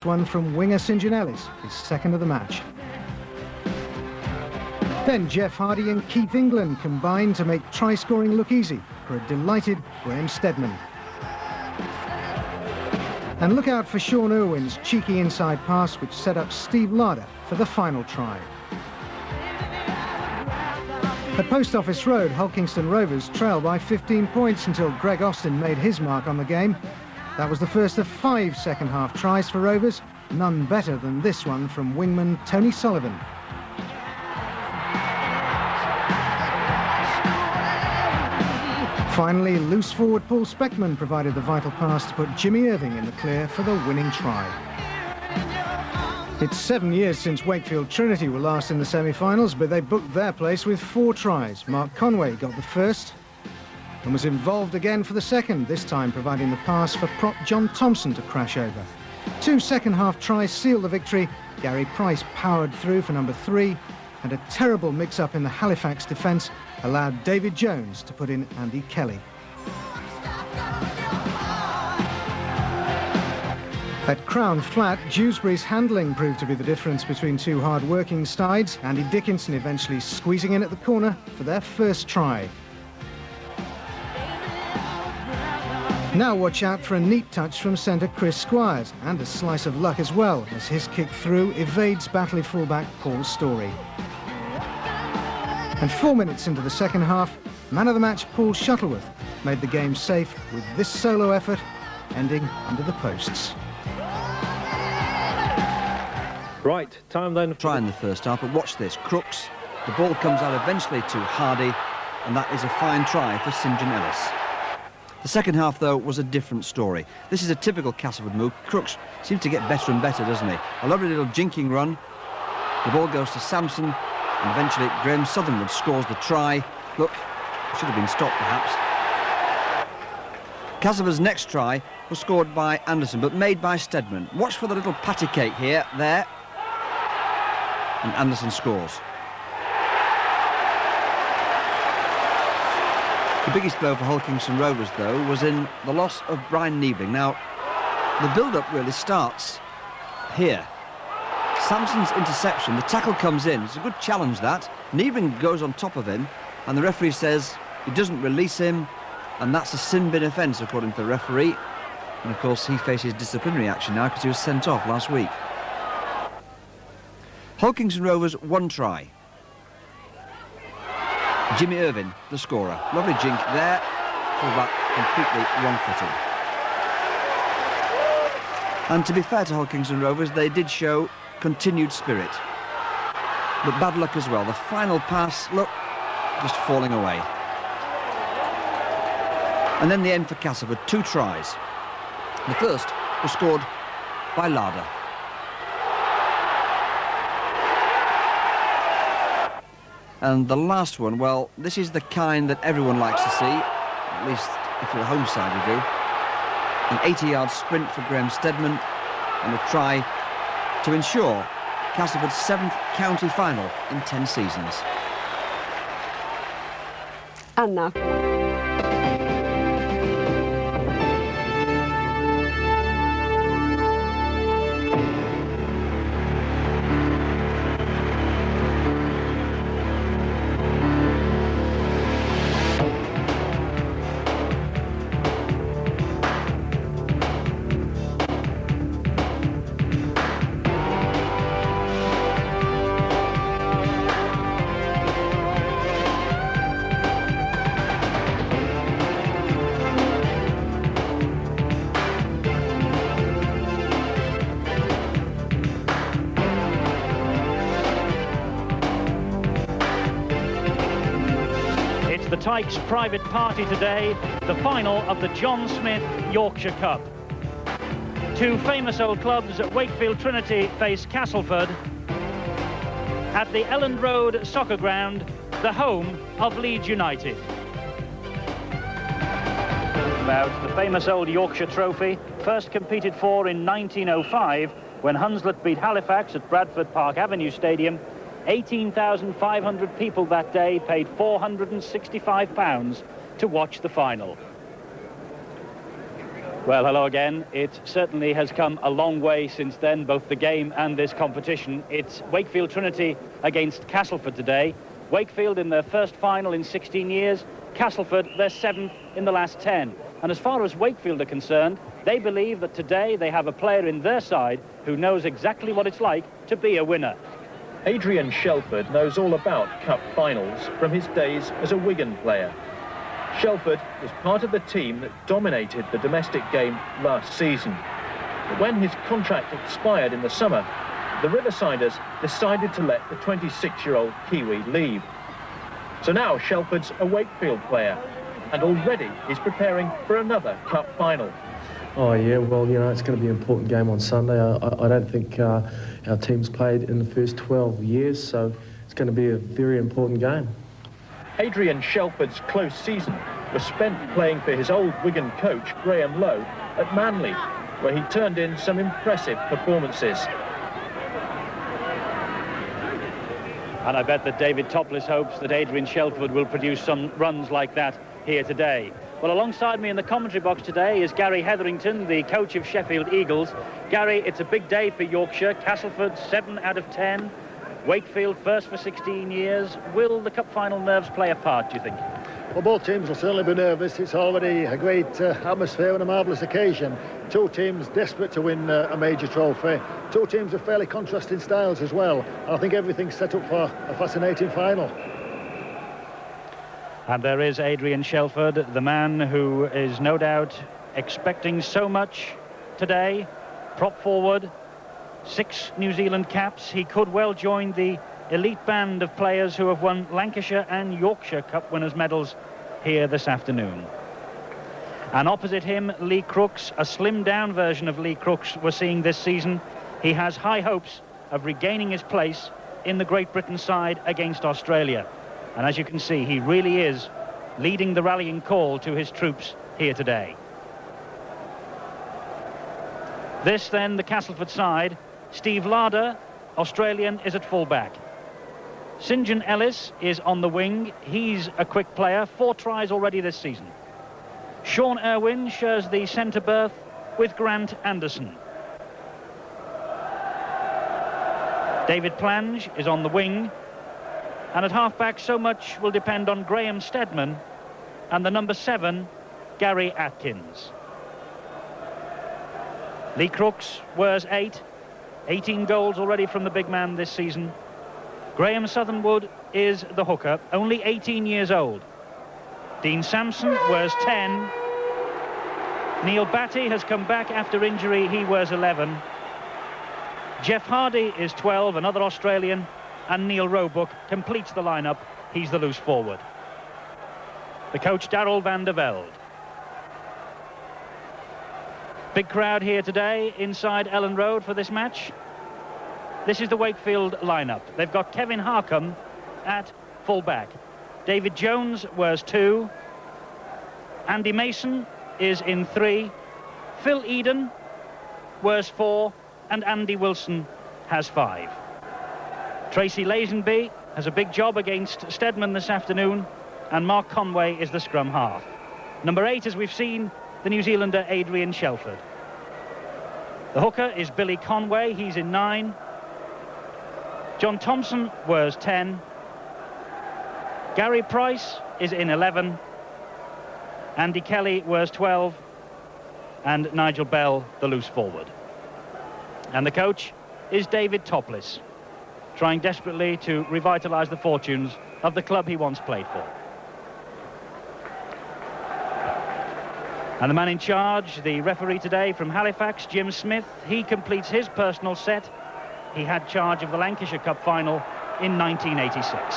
one from winger St Ellis, his second of the match. Then Jeff Hardy and Keith England combined to make try-scoring look easy for a delighted Graham Steadman. And look out for Sean Irwin's cheeky inside pass, which set up Steve Larder for the final try. At Post Office Road, Hulkingston Rovers trailed by 15 points until Greg Austin made his mark on the game. That was the first of 5 second-half tries for Rovers, none better than this one from wingman Tony Sullivan. Finally, loose forward Paul Speckman provided the vital pass to put Jimmy Irving in the clear for the winning try. It's 7 years since Wakefield Trinity were last in the semi-finals, but they booked their place with 4 tries. Mark Conway got the first and was involved again for the second, this time providing the pass for prop John Thompson to crash over. 2 second-half tries sealed the victory. Gary Price powered through for number 3, and a terrible mix-up in the Halifax defence allowed David Jones to put in Andy Kelly. At Crown Flat, Dewsbury's handling proved to be the difference between 2 hard-working sides. Andy Dickinson eventually squeezing in at the corner for their first try. Now watch out for a neat touch from centre Chris Squires, and a slice of luck as well, as his kick through evades Batley fullback Paul Storey. And 4 minutes into the second half, man of the match Paul Shuttleworth made the game safe with this solo effort, ending under the posts. Right, time then. Try in the first half, but watch this. Crooks, the ball comes out eventually to Hardy, and that is a fine try for St Ellis. The second half, though, was a different story. This is a typical Castleford move. Crooks seems to get better and better, doesn't he? A lovely little jinking run. The ball goes to Sampson, and eventually Graham Sutherland scores the try. Look, should have been stopped, perhaps. Castleford's next try was scored by Anderson, but made by Steadman. Watch for the little patty cake here, there. And Anderson scores. The biggest blow for Hulkingston Rovers, though, was in the loss of Brian Niebling. Now, the build-up really starts here. Sampson's interception, the tackle comes in. It's a good challenge, that. Niebling goes on top of him, and the referee says he doesn't release him, and that's a sin bin offence, according to the referee. And, of course, he faces disciplinary action now because he was sent off last week. Hulkingston Rovers, 1 try. Jimmy Irving, the scorer. Lovely jink there. Fullback completely wrong-footed. And to be fair to Hulkingston Rovers, they did show continued spirit. But bad luck as well. The final pass, look, just falling away. And then the end for Castleford, 2 tries. The first was scored by Larder. And the last one, well, this is the kind that everyone likes to see, at least if you're a home side you do. An 80-yard sprint for Graham Steadman, and a try to ensure Castleford's 7th county final in 10 seasons. And now. The Tykes private party today, the final of the John Smith Yorkshire Cup. 2 famous old clubs at Wakefield Trinity face Castleford at the Elland Road Soccer Ground, the home of Leeds United. About the famous old Yorkshire Trophy, first competed for in 1905 when Hunslet beat Halifax at Bradford Park Avenue Stadium. 18,500 people that day paid £465 to watch the final. Well, hello again. It certainly has come a long way since then, both the game and this competition. It's Wakefield Trinity against Castleford today. Wakefield in their first final in 16 years, Castleford their 7th in the last 10. And as far as Wakefield are concerned, they believe that today they have a player in their side who knows exactly what it's like to be a winner. Adrian Shelford knows all about cup finals from his days as a Wigan player. Shelford was part of the team that dominated the domestic game last season. But when his contract expired in the summer, the Riversiders decided to let the 26-year-old Kiwi leave. So now Shelford's a Wakefield player, and already he's preparing for another cup final. Oh yeah, well, you know, it's going to be an important game on Sunday. I don't think our team's played in the first 12 years, so it's going to be a very important game. Adrian Shelford's close season was spent playing for his old Wigan coach, Graham Lowe, at Manly, where he turned in some impressive performances. And I bet that David Topless hopes that Adrian Shelford will produce some runs like that here today. Well, alongside me in the commentary box today is Gary Hetherington, the coach of Sheffield Eagles. Gary, it's a big day for Yorkshire. Castleford, 7 out of 10. Wakefield, first for 16 years. Will the cup final nerves play a part, do you think? Well, both teams will certainly be nervous. It's already a great atmosphere and a marvellous occasion. Two teams desperate to win a major trophy. Two teams of fairly contrasting styles as well. And I think everything's set up for a fascinating final. And there is Adrian Shelford, the man who is no doubt expecting so much today. Prop forward, 6 New Zealand caps. He could well join the elite band of players who have won Lancashire and Yorkshire Cup winners' medals here this afternoon. And opposite him, Lee Crooks, a slimmed-down version of Lee Crooks we're seeing this season. He has high hopes of regaining his place in the Great Britain side against Australia. And as you can see, he really is leading the rallying call to his troops here today. This then, the Castleford side. Steve Larder, Australian, is at full-back. St John Ellis is on the wing. He's a quick player, 4 tries already this season. Sean Irwin shares the centre berth with Grant Anderson. David Plange is on the wing. And at half-back, so much will depend on Graham Steadman and the number 7, Gary Atkins. Lee Crooks wears 8. 18 goals already from the big man this season. Graham Southernwood is the hooker, only 18 years old. Dean Sampson wears 10. Neil Batty has come back after injury. He wears 11. Jeff Hardy is 12, another Australian. And Neil Roebuck completes the lineup. He's the loose forward. The coach, Darryl van der Velde. Big crowd here today inside Ellen Road for this match. This is the Wakefield lineup. They've got Kevin Harcombe at full-back. David Jones wears 2. Andy Mason is in 3. Phil Eden wears 4. And Andy Wilson has 5. Tracy Lazenby has a big job against Steadman this afternoon, and Mark Conway is the scrum half. Number 8, as we've seen, the New Zealander Adrian Shelford. The hooker is Billy Conway, he's in 9. John Thompson wears 10. Gary Price is in 11. Andy Kelly wears 12. And Nigel Bell, the loose forward. And the coach is David Topless, trying desperately to revitalise the fortunes of the club he once played for. And the man in charge, the referee today from Halifax, Jim Smith, he completes his personal set. He had charge of the Lancashire Cup final in 1986.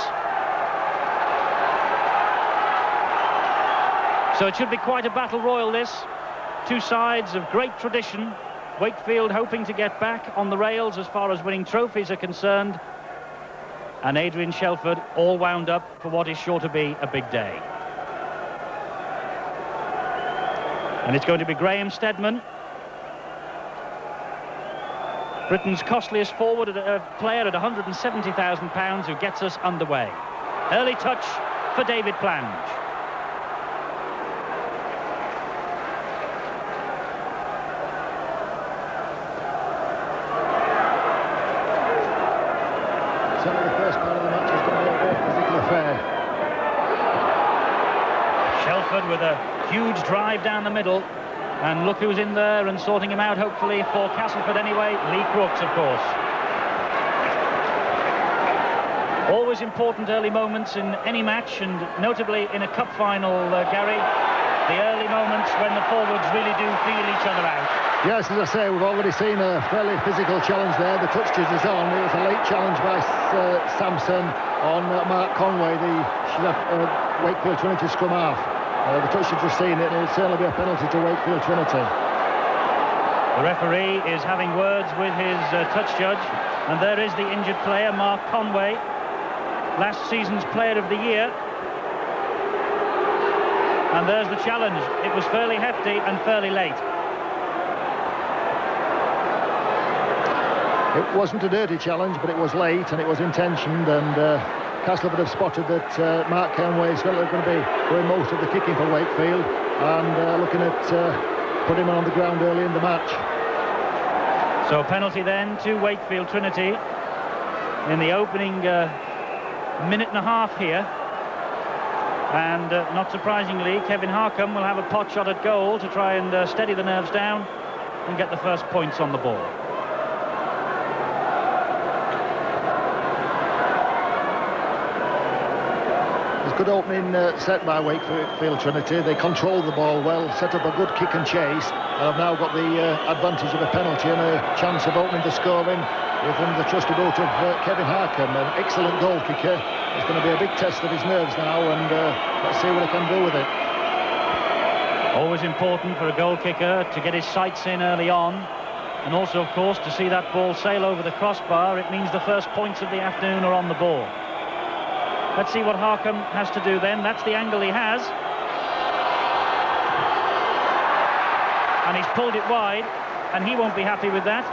So it should be quite a battle royal, this. Two sides of great tradition. Wakefield hoping to get back on the rails as far as winning trophies are concerned. And Adrian Shelford all wound up for what is sure to be a big day. And it's going to be Graham Steadman, Britain's costliest forward player at £170,000, who gets us underway. Early touch for David Plange. Certainly the first part of the match is going to be a very physical affair. Shelford with a huge drive down the middle. And look who's in there and sorting him out, hopefully, for Castleford anyway. Lee Crooks, of course. Always important early moments in any match, and notably in a cup final, Gary. The early moments when the forwards really do feel each other out. Yes, as I say, we've already seen a fairly physical challenge there. The touch is on. It was a late challenge by Sampson on Mark Conway, the Wakefield Trinity scrum half. The touch has seen it, and it'll certainly be a penalty to Wakefield Trinity. The referee is having words with his touch judge, and there is the injured player, Mark Conway, last season's Player of the Year. And there's the challenge. It was fairly hefty and fairly late. It wasn't a dirty challenge, but it was late and it was intentioned, and Castleford have spotted that Mark Conway is going to be doing most of the kicking for Wakefield, and looking at putting him on the ground early in the match. So penalty then to Wakefield Trinity in the opening minute and a half here. And not surprisingly, Kevin Harcombe will have a pot shot at goal to try and steady the nerves down and get the first points on the ball. It's a good opening set by Wakefield Trinity. They controlled the ball well, set up a good kick and chase, and have now got the advantage of a penalty and a chance of opening the scoring within the trusty boot of Kevin Harcombe, an excellent goal kicker. It's going to be a big test of his nerves now, and let's see what he can do with it. Always important for a goal kicker to get his sights in early on, and also, of course, to see that ball sail over the crossbar. It means the first points of the afternoon are on the ball. Let's see what Harcombe has to do then. That's the angle he has. And he's pulled it wide, and he won't be happy with that.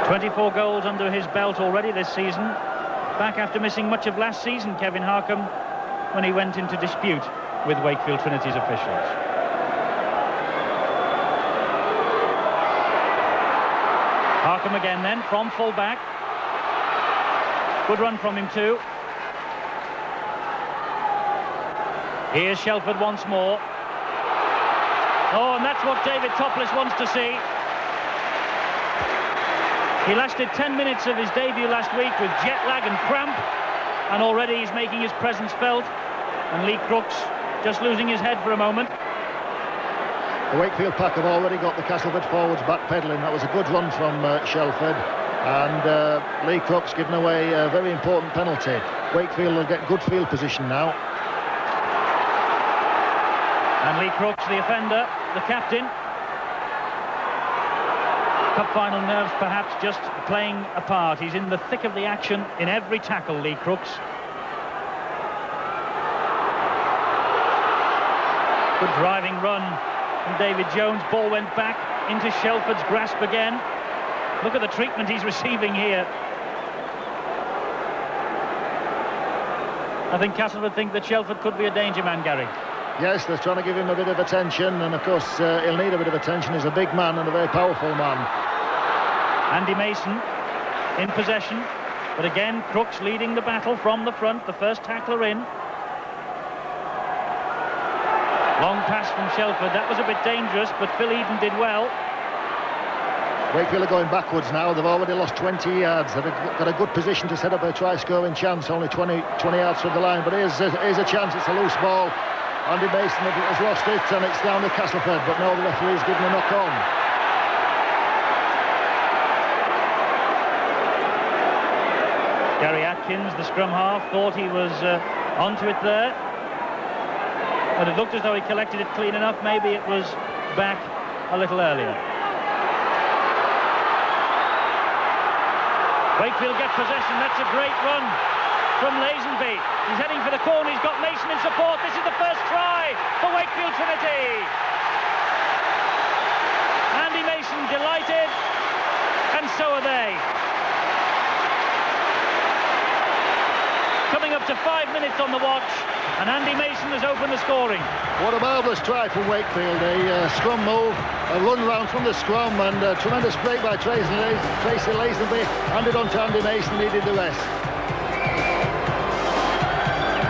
24 goals under his belt already this season. Back after missing much of last season, Kevin Harcombe, when he went into dispute with Wakefield Trinity's officials. Harcombe again then, from full back. Good run from him too. Here's Shelford once more. Oh, and that's what David Topless wants to see. He lasted 10 minutes of his debut last week with jet lag and cramp, and already he's making his presence felt. And Lee Crooks just losing his head for a moment. The Wakefield pack have already got the Castleford forwards backpedaling. That was a good run from Shelford. And Lee Crooks giving away a very important penalty. Wakefield will get good field position now. And Lee Crooks, the offender, the captain. Cup final nerves perhaps just playing a part. He's in the thick of the action in every tackle, Lee Crooks. Good driving run from David Jones. Ball went back into Shelford's grasp again. Look at the treatment he's receiving here. I think Castleford think that Shelford could be a danger man, Gary. Yes, they're trying to give him a bit of attention, and of course he'll need a bit of attention. He's a big man and a very powerful man. Andy Mason in possession, but again Crooks leading the battle from the front, the first tackler in. Long pass from Shelford, that was a bit dangerous, but Phil Eden did well. Wakefield are going backwards now. They've already lost 20 yards. They've got a good position to set up a try-scoring chance, only 20 yards from the line, but here's a chance. It's a loose ball. Andy Mason has lost it, and it's down to Castleford, but no, the referee's given a knock on. Gary Atkins, the scrum half, thought he was onto it there, but it looked as though he collected it clean enough. Maybe it was back a little earlier. Wakefield get possession. That's a great run from Lazenby. He's heading for the corner. He's got Mason in support. This is the first try for Wakefield Trinity. Andy Mason delighted, and so are they. Coming up to 5 minutes on the watch, and Andy Mason has opened the scoring. What a marvellous try from Wakefield. A scrum move, a run round from the scrum, and a tremendous break by Tracy Lazenby. Handed on to Andy Mason, he did the rest.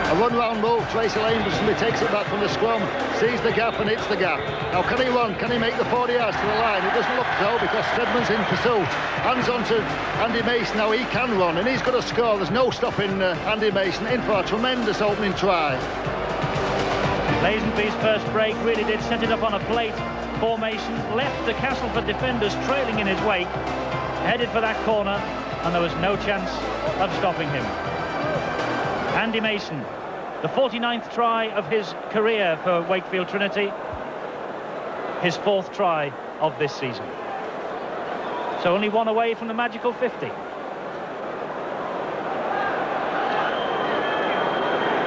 A run round move, Tracy Lazenby takes it back from the scrum, sees the gap and hits the gap. Now can he run? Can he make the 40 yards to the line? It doesn't look so, because Stedman's in pursuit. Hands on to Andy Mason. Now he can run and he's going to score. There's no stopping Andy Mason. In for a tremendous opening try. Lazenby's first break really did set it up on a plate formation, left the Castleford defenders trailing in his wake, headed for that corner, and there was no chance of stopping him. Andy Mason, the 49th try of his career for Wakefield Trinity, his 4th try of this season. So only one away from the magical 50.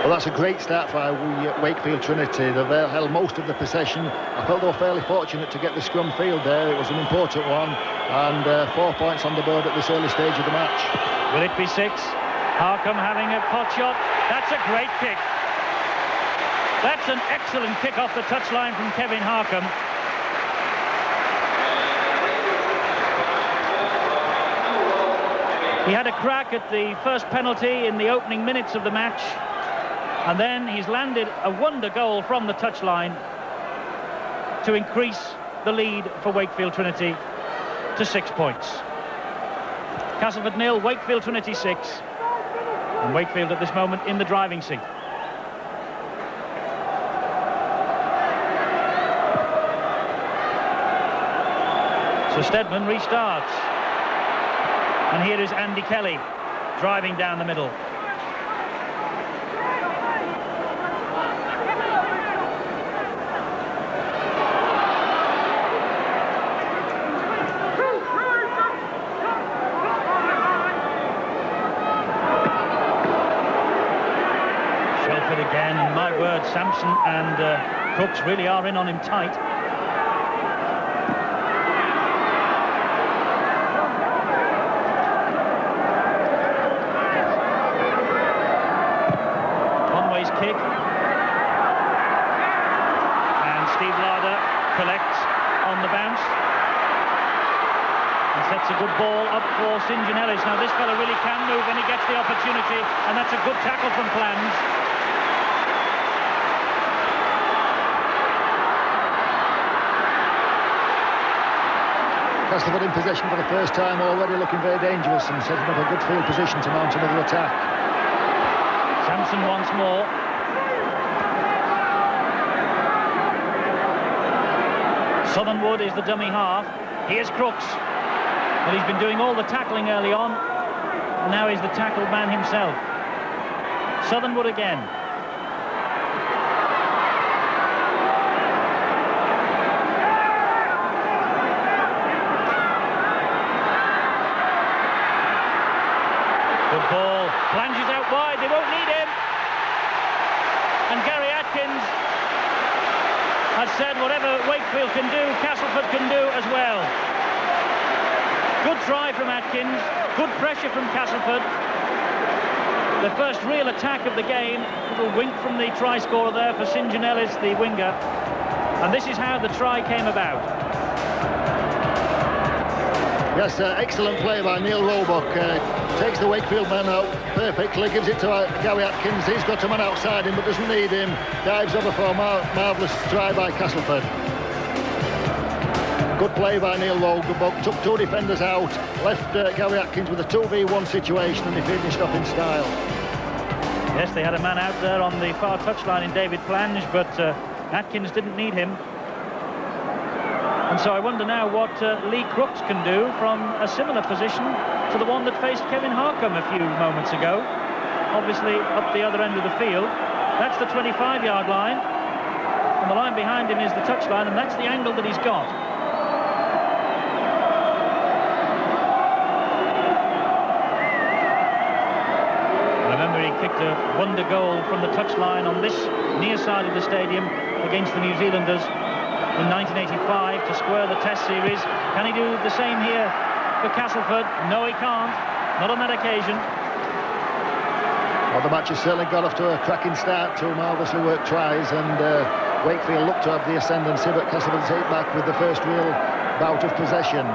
Well, that's a great start for Wakefield Trinity. They've held most of the possession. I felt they were fairly fortunate to get the scrum field there. It was an important one, and 4 points on the board at this early stage of the match. Will it be 6? Harcombe having a pot shot. That's a great kick. That's an excellent kick off the touchline from Kevin Harcombe. He had a crack at the first penalty in the opening minutes of the match, and then he's landed a wonder goal from the touchline to increase the lead for Wakefield Trinity to 6 points. Castleford 0, Wakefield Trinity 6. And Wakefield at this moment in the driving seat. So Stedman restarts. And here is Andy Kelly driving down the middle. Again, my word, Sampson and Crooks really are in on him tight. Conway's kick. And Steve Larder collects on the bounce. And sets a good ball up for St. John Ellis. Now this fella really can move when he gets the opportunity, and that's a good tackle from Plans. Castleford in possession for the first time, already looking very dangerous and setting up a good field position to mount another attack. Sampson once more. Southernwood is the dummy half. Here's Crooks. But he's been doing all the tackling early on, and now he's the tackled man himself. Southernwood again. Good ball, plunges out wide, they won't need him. And Gary Atkins has said whatever Wakefield can do, Castleford can do as well. Good try from Atkins, good pressure from Castleford. The first real attack of the game, a little wink from the try scorer there for St. John Ellis, the winger. And this is how the try came about. Yes, excellent play by Neil Roebuck. Takes the Wakefield man out perfectly, gives it to Gary Atkins. He's got a man outside him but doesn't need him. Dives over for a marvellous try by Castleford. Good play by Neil Roebuck. Took 2 defenders out, left Gary Atkins with a 2v1 situation, and he finished off in style. Yes, they had a man out there on the far touchline in David Flange, but Atkins didn't need him. And so I wonder now what Lee Crooks can do from a similar position to the one that faced Kevin Harcombe a few moments ago. Obviously up the other end of the field. That's the 25-yard line. And the line behind him is the touchline, and that's the angle that he's got. Remember, he kicked a wonder goal from the touchline on this near side of the stadium against the New Zealanders in 1985 to square the Test series. Can he do the same here for Castleford? No, he can't. Not on that occasion. Well, the match has certainly got off to a cracking start, 2 marvellously worked tries, and Wakefield looked to have the ascendancy, but Castleford take back with the first real bout of possession.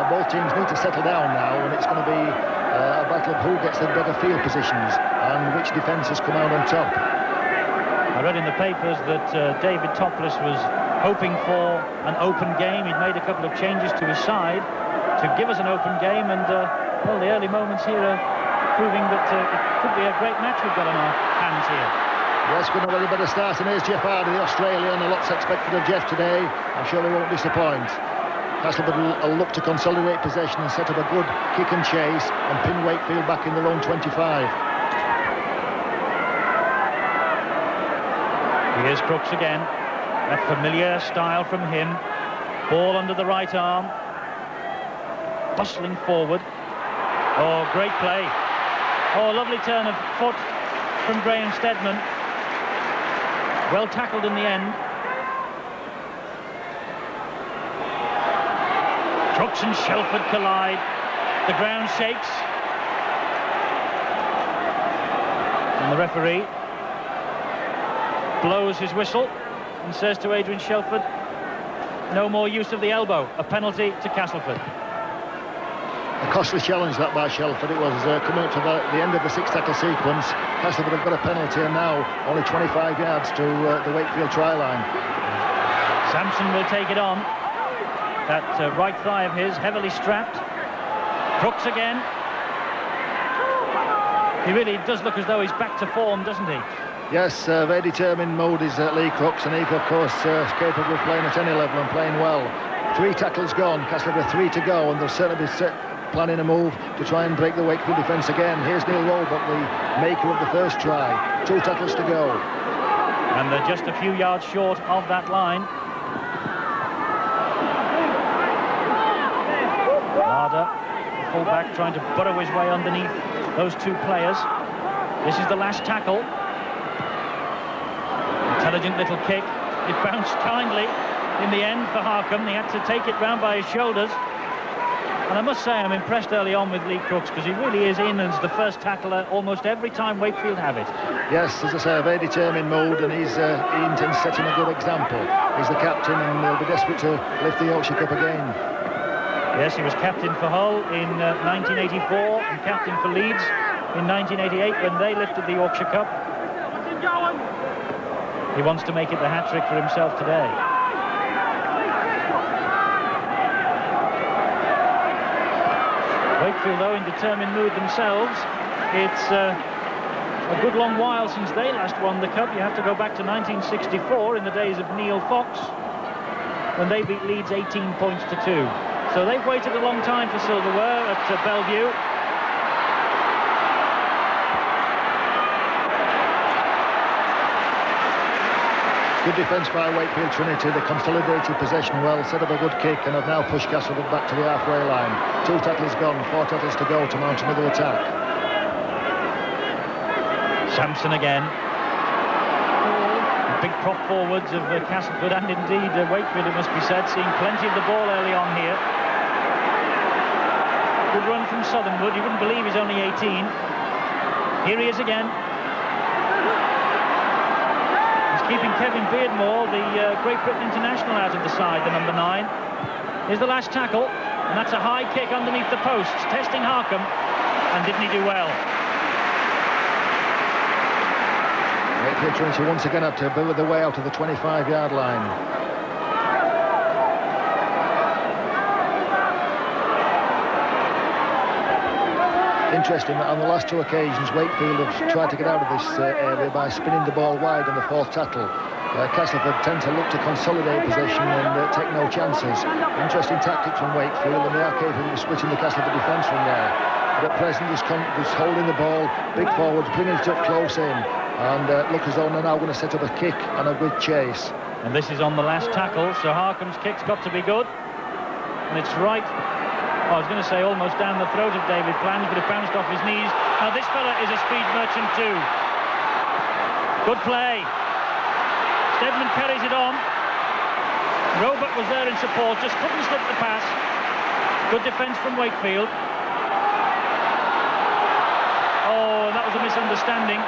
Both teams need to settle down now, and it's going to be a battle of who gets the better field positions and which defences come out on top. I read in the papers that David Topless was hoping for an open game. He'd made a couple of changes to his side to give us an open game, and well, the early moments here are proving that it could be a great match we've got on our hands here. Yes, couldn't have had a better start, and here's Jeff Hardy, the Australian. A lot's expected of Jeff today. I'm sure he won't disappoint. Castleford will look to consolidate possession and set up a good kick and chase and pin Wakefield back in their own 25. Here's Crooks again. A familiar style from him. Ball under the right arm. Bustling forward. Oh, great play. Oh, lovely turn of foot from Graham Steadman. Well tackled in the end. Crooks and Shelford collide. The ground shakes. And the referee blows his whistle and says to Adrian Shelford, no more use of the elbow. A penalty to Castleford. A costly challenge that by Shelford. It was coming up to the end of the 6-tackle sequence. Castleford have got a penalty, and now only 25 yards to the Wakefield try line. Sampson will take it on. That right thigh of his, heavily strapped. Crooks again. He really does look as though he's back to form, doesn't he? Yes, very determined mode is Lee Crooks, and he's of course capable of playing at any level and playing well. 3 tackles gone, Castleford 3 to go, and they'll certainly be planning a move to try and break the Wakefield defence again. Here's Neil Roebuck, the maker of the first try. 2 tackles to go. And they're just a few yards short of that line. Larder, full-back, trying to burrow his way underneath those 2 players. This is the last tackle. Intelligent little kick. It bounced kindly in the end for Harcombe. He had to take it round by his shoulders. And I must say I'm impressed early on with Lee Crooks, because he really is in as the first tackler almost every time Wakefield have it. Yes, as I say, a very determined mode, and he intends setting a good example. He's the captain, and he'll be desperate to lift the Yorkshire Cup again. Yes, he was captain for Hull in 1984 and captain for Leeds in 1988 when they lifted the Yorkshire Cup. He wants to make it the hat-trick for himself today. Wakefield, though, in determined mood themselves. It's a good long while since they last won the Cup. You have to go back to 1964 in the days of Neil Fox, when they beat Leeds 18 points to 2. So they've waited a long time for silverware at Bellevue. Good defence by Wakefield Trinity. They consolidated possession well, set up a good kick, and have now pushed Castleford back to the halfway line. 2 tackles gone, 4 tackles to go to mount another attack. Sampson again. The big prop forwards of Castleford, and indeed Wakefield, it must be said, seeing plenty of the ball early on here. Good run from Southernwood. You wouldn't believe he's only 18. Here he is again. Keeping Kevin Beardmore, the Great Britain international, out of the side, the number 9. Here's the last tackle, and that's a high kick underneath the posts, testing Harcombe, and didn't he do well? Wakefield Trinity once again have to build their way out of the 25-yard line. Interesting that on the last 2 occasions Wakefield have tried to get out of this area by spinning the ball wide on the 4th tackle. Castleford tend to look to consolidate possession and take no chances. Interesting tactics from Wakefield, and they are capable of splitting the Castleford defence from there. But at present just holding the ball, big forwards, bringing it up close in, and look as though they're now going to set up a kick and a good chase. And this is on the last tackle, so Harcombe's kick's got to be good. And it's right, I was going to say almost down the throat of David Plange, but it bounced off his knees. Now this fella is a speed merchant too. Good play. Steadman carries it on. Roebuck was there in support, just couldn't slip the pass. Good defence from Wakefield. Oh, that was a misunderstanding.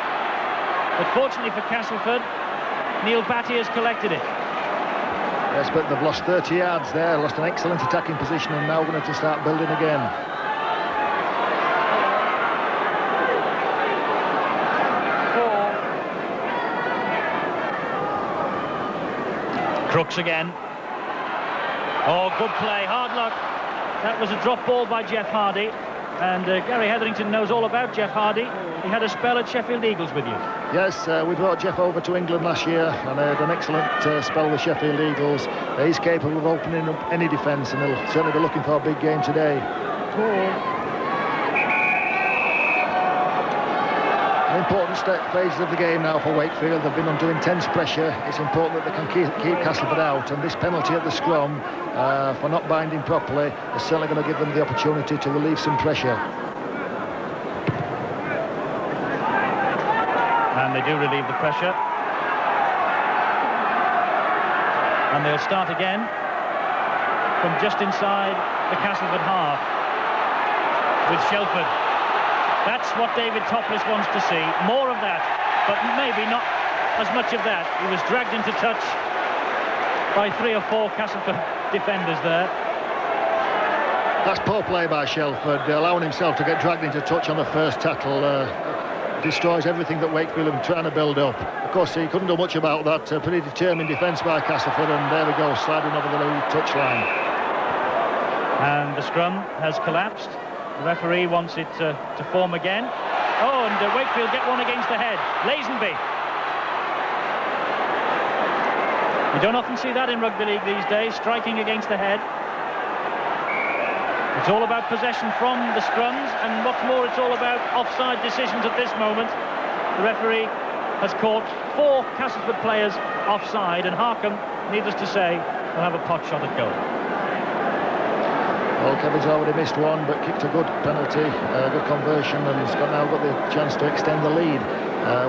But fortunately for Castleford, Neil Batty has collected it. Yes, but they've lost 30 yards there, lost an excellent attacking position, and now going to start building again. Crooks again. Oh, good play, hard luck. That was a drop ball by Jeff Hardy. And Gary Hetherington knows all about Jeff Hardy. He had a spell at Sheffield Eagles with you. Yes, we brought Jeff over to England last year and had an excellent spell with Sheffield Eagles. He's capable of opening up any defence, and he'll certainly be looking for a big game today. An important phases of the game now for Wakefield. They've been under intense pressure. It's important that they can keep Castleford out, and this penalty at the scrum for not binding properly is certainly going to give them the opportunity to relieve some pressure. And they do relieve the pressure. And they'll start again from just inside the Castleford half with Shelford. That's what David Topless wants to see. More of that, but maybe not as much of that. He was dragged into touch by 3 or 4 Castleford defenders there. That's poor play by Shelford, allowing himself to get dragged into touch on the first tackle. Destroys everything that Wakefield have been trying to build up. Of course, he couldn't do much about that. Pretty determined defence by Castleford, and there we go, sliding over the touchline. And the scrum has collapsed. The referee wants it to form again. Oh, and Wakefield get one against the head. Lazenby. You don't often see that in rugby league these days, striking against the head. It's all about possession from the scrums, and what's more, it's all about offside decisions at this moment. The referee has caught 4 Castleford players offside, and Harkham, needless to say, will have a pot shot at goal. Well, Kevin's already missed one, but kicked a good penalty, good conversion, and he's now got the chance to extend the lead.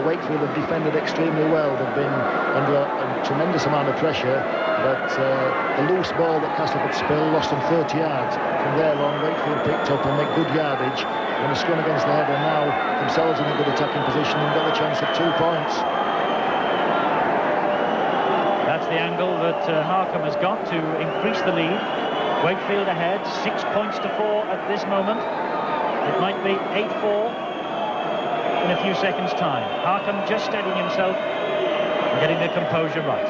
Wakefield have defended extremely well. They've been under a tremendous amount of pressure, but the loose ball that Castleford spilled lost them 30 yards. From there on, Wakefield picked up and made good yardage, and a scrum against the head, and now themselves in a good attacking position and got the chance at 2 points. That's the angle that Harkham has got to increase the lead. Wakefield ahead, 6 points to 4 at this moment. It might be 8-4 in a few seconds' time. Harkham just steadying himself and getting the composure right.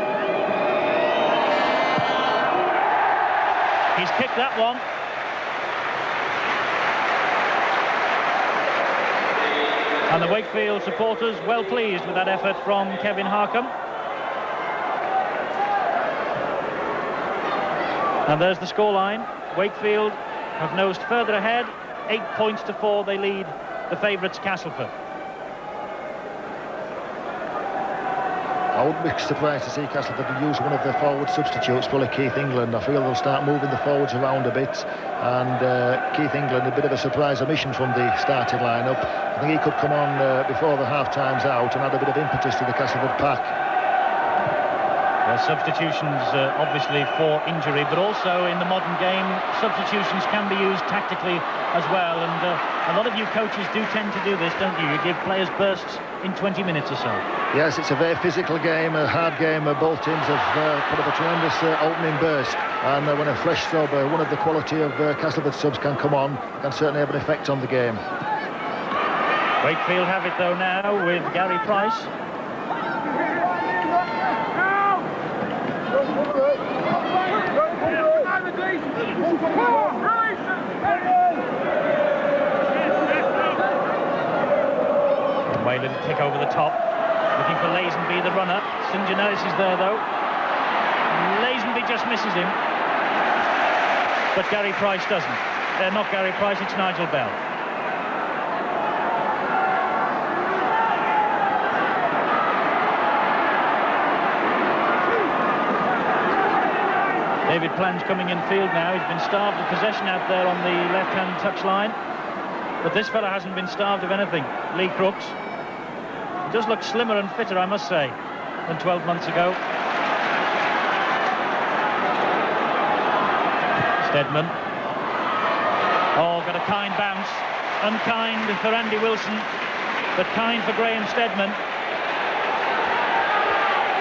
He's kicked that one. And the Wakefield supporters well pleased with that effort from Kevin Harkham. And there's the scoreline. Wakefield have nosed further ahead. 8 points to 4, they lead the favourites Castleford. I wouldn't be surprised to see Castleford use one of their forward substitutes, probably Keith England. I feel they'll start moving the forwards around a bit, and Keith England, a bit of a surprise omission from the starting lineup. I think he could come on before the half-time's out and add a bit of impetus to the Castleford pack. Substitutions obviously for injury, but also in the modern game substitutions can be used tactically as well, and a lot of you coaches do tend to do this, don't you? You give players bursts in 20 minutes or so. Yes, it's a very physical game, a hard game. Both teams have put up a tremendous opening burst, and when a fresh sub, one of the quality of Castleford subs can come on, can certainly have an effect on the game. Wakefield have it though now with Gary Price. Away, little kick over the top, looking for Lazenby, the runner. St. Janelis is there though. Lazenby just misses him, but Gary Price doesn't. Not Gary Price, it's Nigel Bell. David Plange coming in field now. He's been starved of possession out there on the left-hand touchline. But this fella hasn't been starved of anything, Lee Crooks. He does look slimmer and fitter, I must say, than 12 months ago. Steadman. Oh, got a kind bounce. Unkind for Andy Wilson. but kind for Graham Steadman.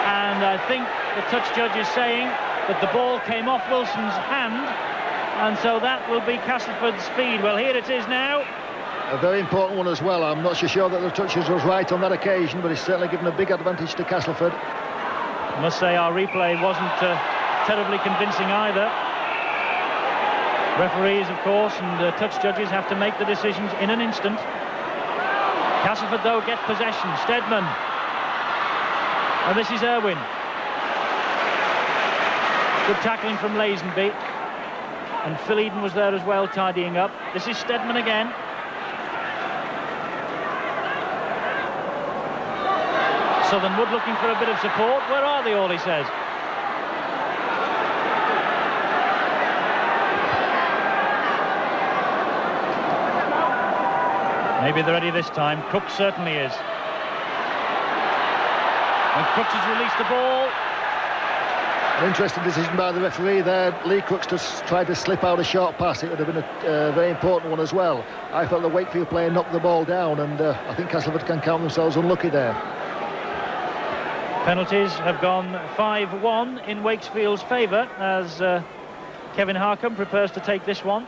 And I think the touch judge is saying that the ball came off Wilson's hand, and so that will be Castleford's feed. Well, here it is now. A very important one as well. I'm not so sure that the touches was right on that occasion, but it's certainly given a big advantage to Castleford. I must say our replay wasn't terribly convincing either. Referees, of course, and touch judges have to make the decisions in an instant. Castleford, though, get possession. Steadman. And this is Irwin. Good tackling from Lazenby. And Phil Eden was there as well, tidying up. This is Steadman again. Southernwood looking for a bit of support. Where are they all, he says. Maybe they're ready this time. Crooks certainly is. And Crooks has released the ball. An interesting decision by the referee there. Lee Crooks just tried to slip out a short pass. It would have been a very important one as well. I felt the Wakefield player knocked the ball down, and I think Castleford can count themselves unlucky there. Penalties have gone 5-1 in Wakefield's favour as Kevin Harcombe prepares to take this one.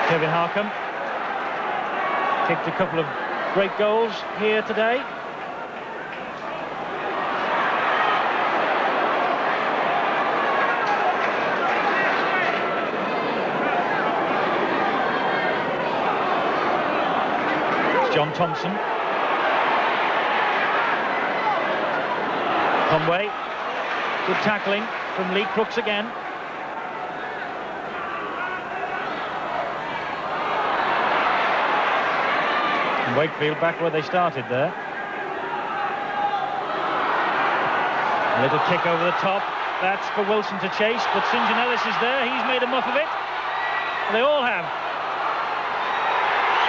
Kevin Harcombe kicked a couple of great goals here today. It's John Thompson. Conway. Good tackling from Lee Crooks again. Wakefield back where they started there. A little kick over the top. That's for Wilson to chase, but St. John Ellis is there. He's made a muff of it. They all have.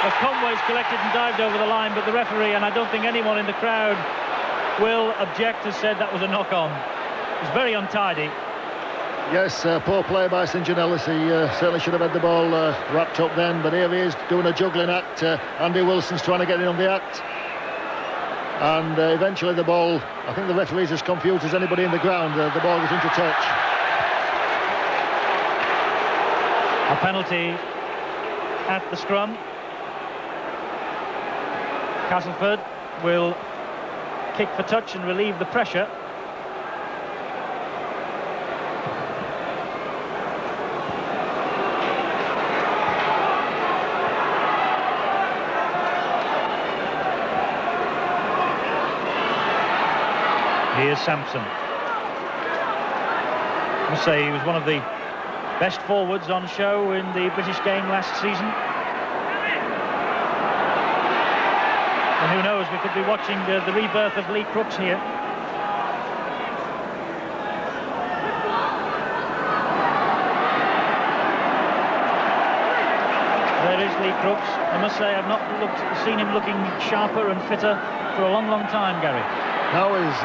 Well, Conway's collected and dived over the line, but the referee, and I don't think anyone in the crowd will object, has said that was a knock-on. It was very untidy. Yes, poor play by St. John Ellis. He certainly should have had the ball wrapped up then, but here he is doing a juggling act. Andy Wilson's trying to get in on the act, and eventually the ball, I think the referee's as confused as anybody in the ground. The ball was into touch. A penalty at the scrum. Castleford will kick for touch and relieve the pressure. Here's Sampson. I must say he was one of the best forwards on show in the British game last season. And who knows, we could be watching the rebirth of Lee Crooks here. There is Lee Crooks. I must say I've not seen him looking sharper and fitter for a long, long time, Gary. No, he's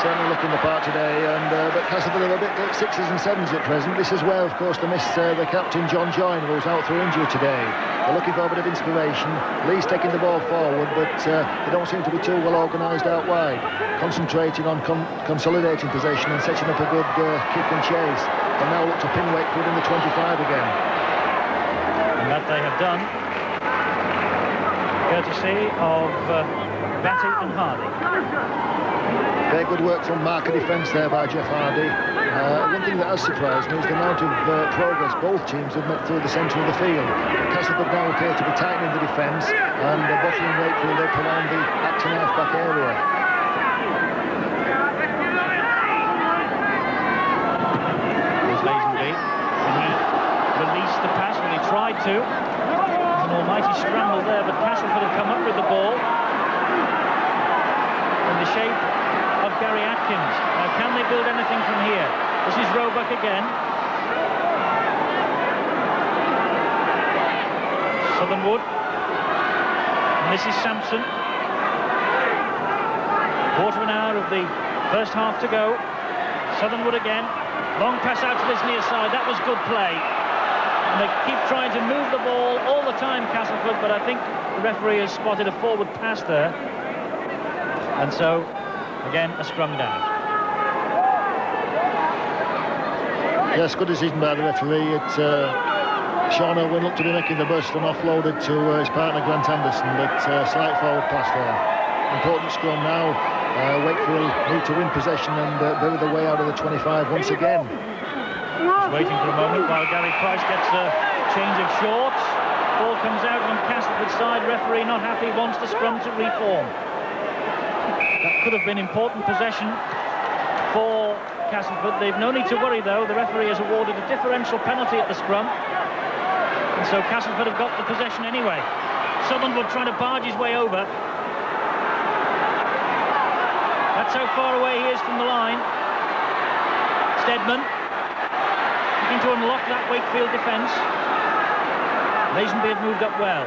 certainly looking the part today, and but Castleford are a bit like 6s and 7s at present. This is where, of course, they miss the captain, John Joyner, who's out through injury today. They're looking for a bit of inspiration. Lee's taking the ball forward, but they don't seem to be too well organised out wide, concentrating on consolidating possession and setting up a good kick and chase. And now look to pin Wakefield in the 25 again. And that they have done, courtesy of Batty and Hardy. Very good work from marker defence there by Jeff Hardy. One thing that has surprised me is the amount of progress both teams have made through the centre of the field. Castleford now appear to be tightening the defence, and bottling Wakefield up around the acting half-back area. Here's Lazenby. Can he release the pass? Well, he tried to. There's an almighty scramble there, but Castleford have come up with the ball in the shape of Gary Atkins. Now, can they build anything from here? This is Roebuck again. Southernwood. And this is Sampson. Quarter of an hour of the first half to go. Southernwood again. Long pass out to this near side. That was good play. And they keep trying to move the ball all the time, Castleford, but I think the referee has spotted a forward pass there. And so, again, a scrum down. Yes, good decision by the referee. Sean Irwin looked to be making the burst and offloaded to his partner Grant Anderson, but slight forward pass there. Important scrum now. Wakefield need to win possession and bury the way out of the 25 once again. Just waiting for a moment while Gary Price gets a change of shorts. Ball comes out on Castleford's side. Referee not happy, wants the scrum to reform. That could have been important possession for Castleford. They've no need to worry though. The referee has awarded a differential penalty at the scrum. And so Castleford have got the possession anyway. Southernwood trying to barge his way over. That's how far away he is from the line. Steadman looking to unlock that Wakefield defence. Lazenby have moved up well.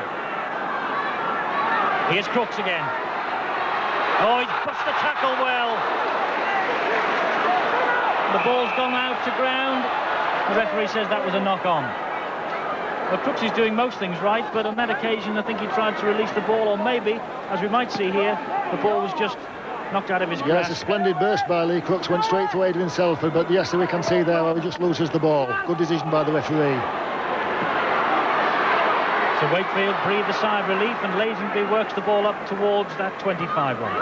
Here's Crooks again. Oh, he's pushed the tackle well. The ball's gone out to ground. The referee says that was a knock-on. Well, Crooks is doing most things right, but on that occasion I think he tried to release the ball, or maybe, as we might see here, the ball was just knocked out of his grasp. Yes, a splendid burst by Lee Crooks, went straight to Adrian Selford, but yes, we can see there how he just loses the ball. Good decision by the referee. So Wakefield breathe a sigh of relief, and Lazenby works the ball up towards that 25 line.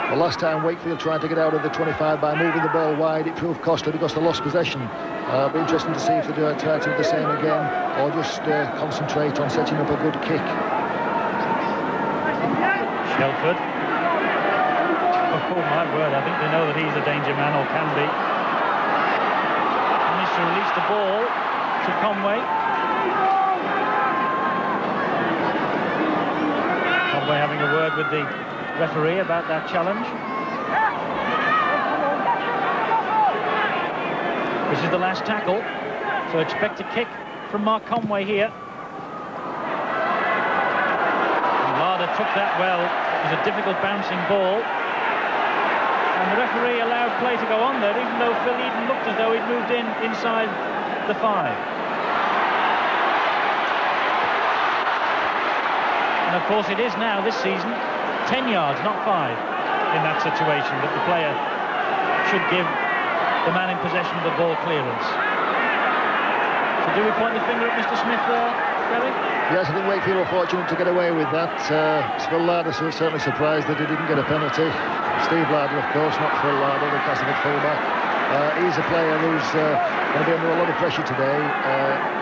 The last time Wakefield tried to get out of the 25 by moving the ball wide, it proved costly because they lost possession. It'll be interesting to see if they do try to do the same again, or just concentrate on setting up a good kick. Shelford. Oh my word, I think they know that he's a danger man, or can be. Managed to release the ball to Conway. Conway having a word with the referee about that challenge. This is the last tackle, so expect a kick from Mark Conway here. And Larder took that well. It was a difficult bouncing ball. And the referee allowed play to go on there, even though Phil Eden looked as though he'd moved inside the 5. And of course it is now, this season, 10 yards, not 5, in that situation, that the player should give the man in possession of the ball clearance. So do we point the finger at Mr. Smith there, Gary? Yes, I think Wakefield were fortunate to get away with that. Phil Larder was certainly surprised that he didn't get a penalty. Steve Larder, of course, not Phil Larder, the Castleford fullback. He's a player who's going to be under a lot of pressure today.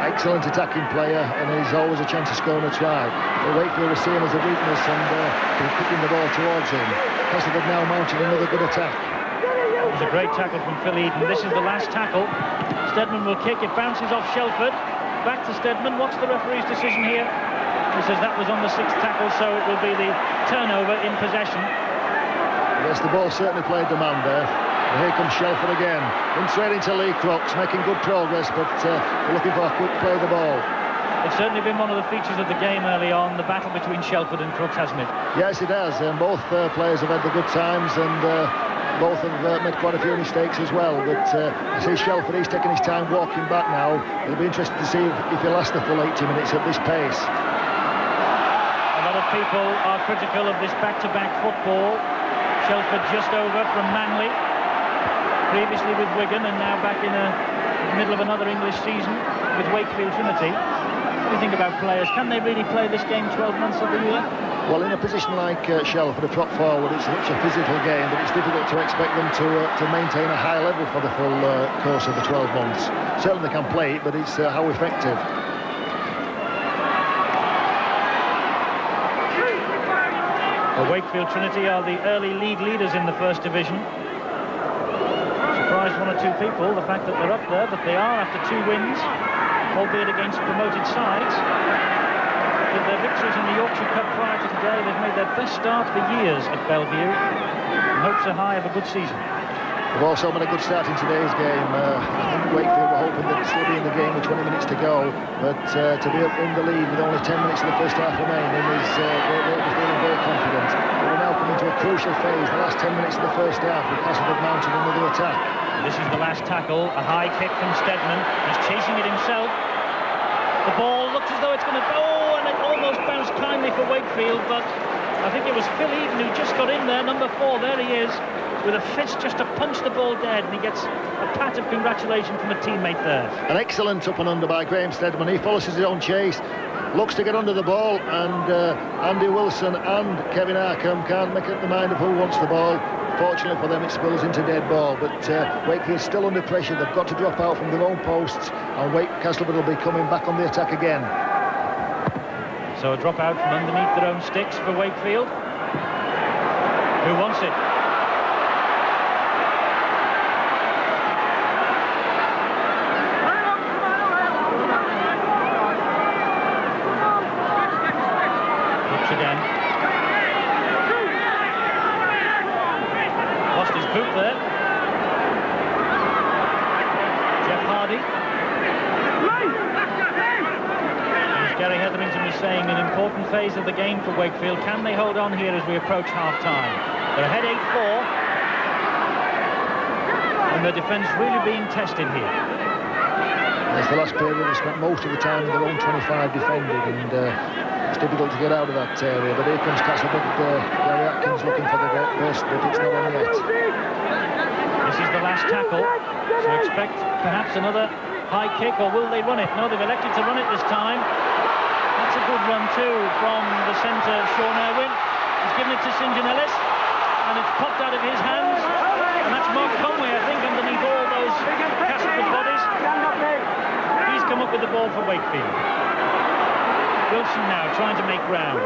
Excellent attacking player, and he's always a chance of scoring a try. But Wakefield was seen as a weakness and kicking the ball towards him. Castleford now mounting another good attack. It was a great tackle from Phil Eden. This is the last tackle. Steadman will kick. It bounces off Shelford. Back to Steadman. What's the referee's decision here? He says that was on the 6th tackle, so it will be the turnover in possession. Yes, the ball certainly played the man there. And here comes Shelford again. In straight into Lee Crooks, making good progress, but looking for a quick play of the ball. It's certainly been one of the features of the game early on, the battle between Shelford and Crooks, hasn't it? Yes, it has. And both players have had the good times, and both have made quite a few mistakes as well. But I see Shelford, he's taking his time walking back now. It'll be interesting to see if he'll last the full 80 minutes at this pace. A lot of people are critical of this back-to-back football. Shelford just over from Manly, previously with Wigan, and now back in the middle of another English season with Wakefield Trinity. What do you think about players? Can they really play this game 12 months of the year? Well, in a position like Shelford, a prop forward, it's such a physical game that it's difficult to expect them to maintain a high level for the full course of the 12 months. Certainly they can play it, but it's how effective. Well, Wakefield Trinity are the early league leaders in the First Division. Surprised one or two people, the fact that they're up there, but they are after 2 wins, albeit against promoted sides. With their victories in the Yorkshire Cup prior to today, they've made their best start for years at Bellevue, and hopes are high of a good season. They've also made a good start in today's game. I think Wakefield were hoping they'd still be in the game with 20 minutes to go, but to be in the lead with only 10 minutes of the first half remaining is they're feeling very confident. We're now coming to a crucial phase, the last 10 minutes of the first half, with Castleford mounting another attack. This is the last tackle, a high kick from Stedman. He's chasing it himself. The ball looks as though it's going to go, and it almost bounced kindly for Wakefield, but I think it was Phil Eden who just got in there, number 4, there he is, with a fist just to punch the ball dead, and he gets a pat of congratulation from a teammate there. An excellent up and under by Graham Stedman. He follows his own chase, looks to get under the ball, and Andy Wilson and Kevin Arkham can't make up the mind of who wants the ball. Fortunately for them, it spills into dead ball, but Wakefield's still under pressure. They've got to drop out from their own posts, and Castleford will be coming back on the attack again. So a drop out from underneath their own sticks for Wakefield. Who wants it? Looks again. Lost his boot there. Jeff Hardy. Gary Hetherington was saying an important phase of the game for Wakefield. Can they hold on here as we approach half-time? They're ahead 8-4, and their defence really being tested here. As the last period, they spent most of the time in their own 25 defending, and it's difficult to get out of that area. But here comes Castleford. Gary Atkins looking for the burst, but it's not on yet. This is the last tackle, so expect perhaps another high kick, or will they run it? No, they've elected to run it this time. That's a good run too from the centre, Sean Irwin. He's given it to St John Ellis, and it's popped out of his hands, and that's Mark Conway, I think, underneath all those Castleford bodies. He's come up with the ball for Wakefield. Wilson now trying to make ground.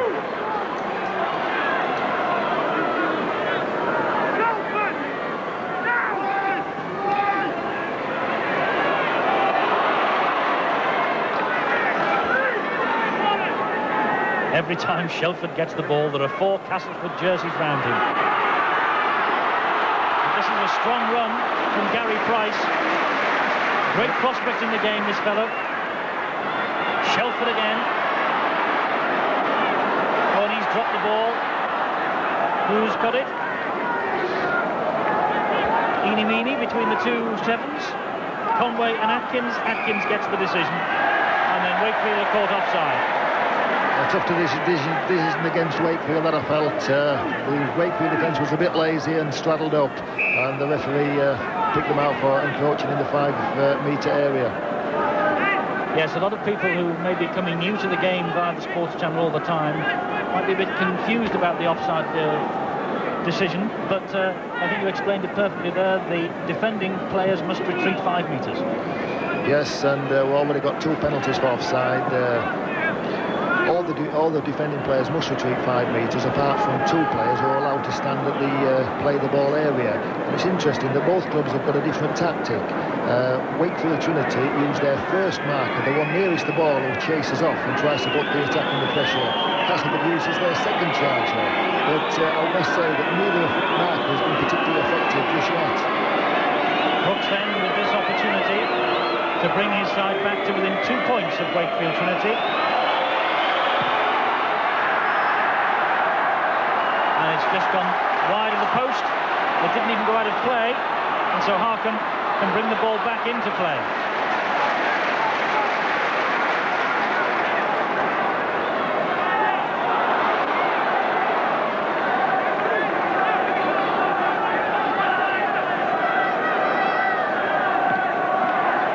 Every time Shelford gets the ball, there are 4 Castleford jerseys round him. And this is a strong run from Gary Price. Great prospect in the game, this fellow. Shelford again. Oh, and he's dropped the ball. Who's got it? Eeny meeny between the 2 sevens. Conway and Atkins. Atkins gets the decision. And then Wakefield are caught offside. A tough decision against Wakefield that I felt. The Wakefield defence was a bit lazy and straddled up, and the referee picked them out for encroaching in the 5-metre area. Yes, a lot of people who may be coming new to the game via the Sports Channel all the time might be a bit confused about the offside decision, but I think you explained it perfectly there. The defending players must retreat 5 metres. Yes, and we've already got 2 penalties for offside. All the defending players must retreat 5 metres, apart from 2 players who are allowed to stand at the play the ball area. And it's interesting that both clubs have got a different tactic. Wakefield Trinity use their first marker, the one nearest the ball, who chases off and tries to put the attack under pressure. Castleford uses their second charger, but I must say that neither marker has been particularly effective just yet. Brooks then with this opportunity to bring his side back to within 2 points of Wakefield Trinity. It's just gone wide of the post. It didn't even go out of play, and so Harkham can bring the ball back into play.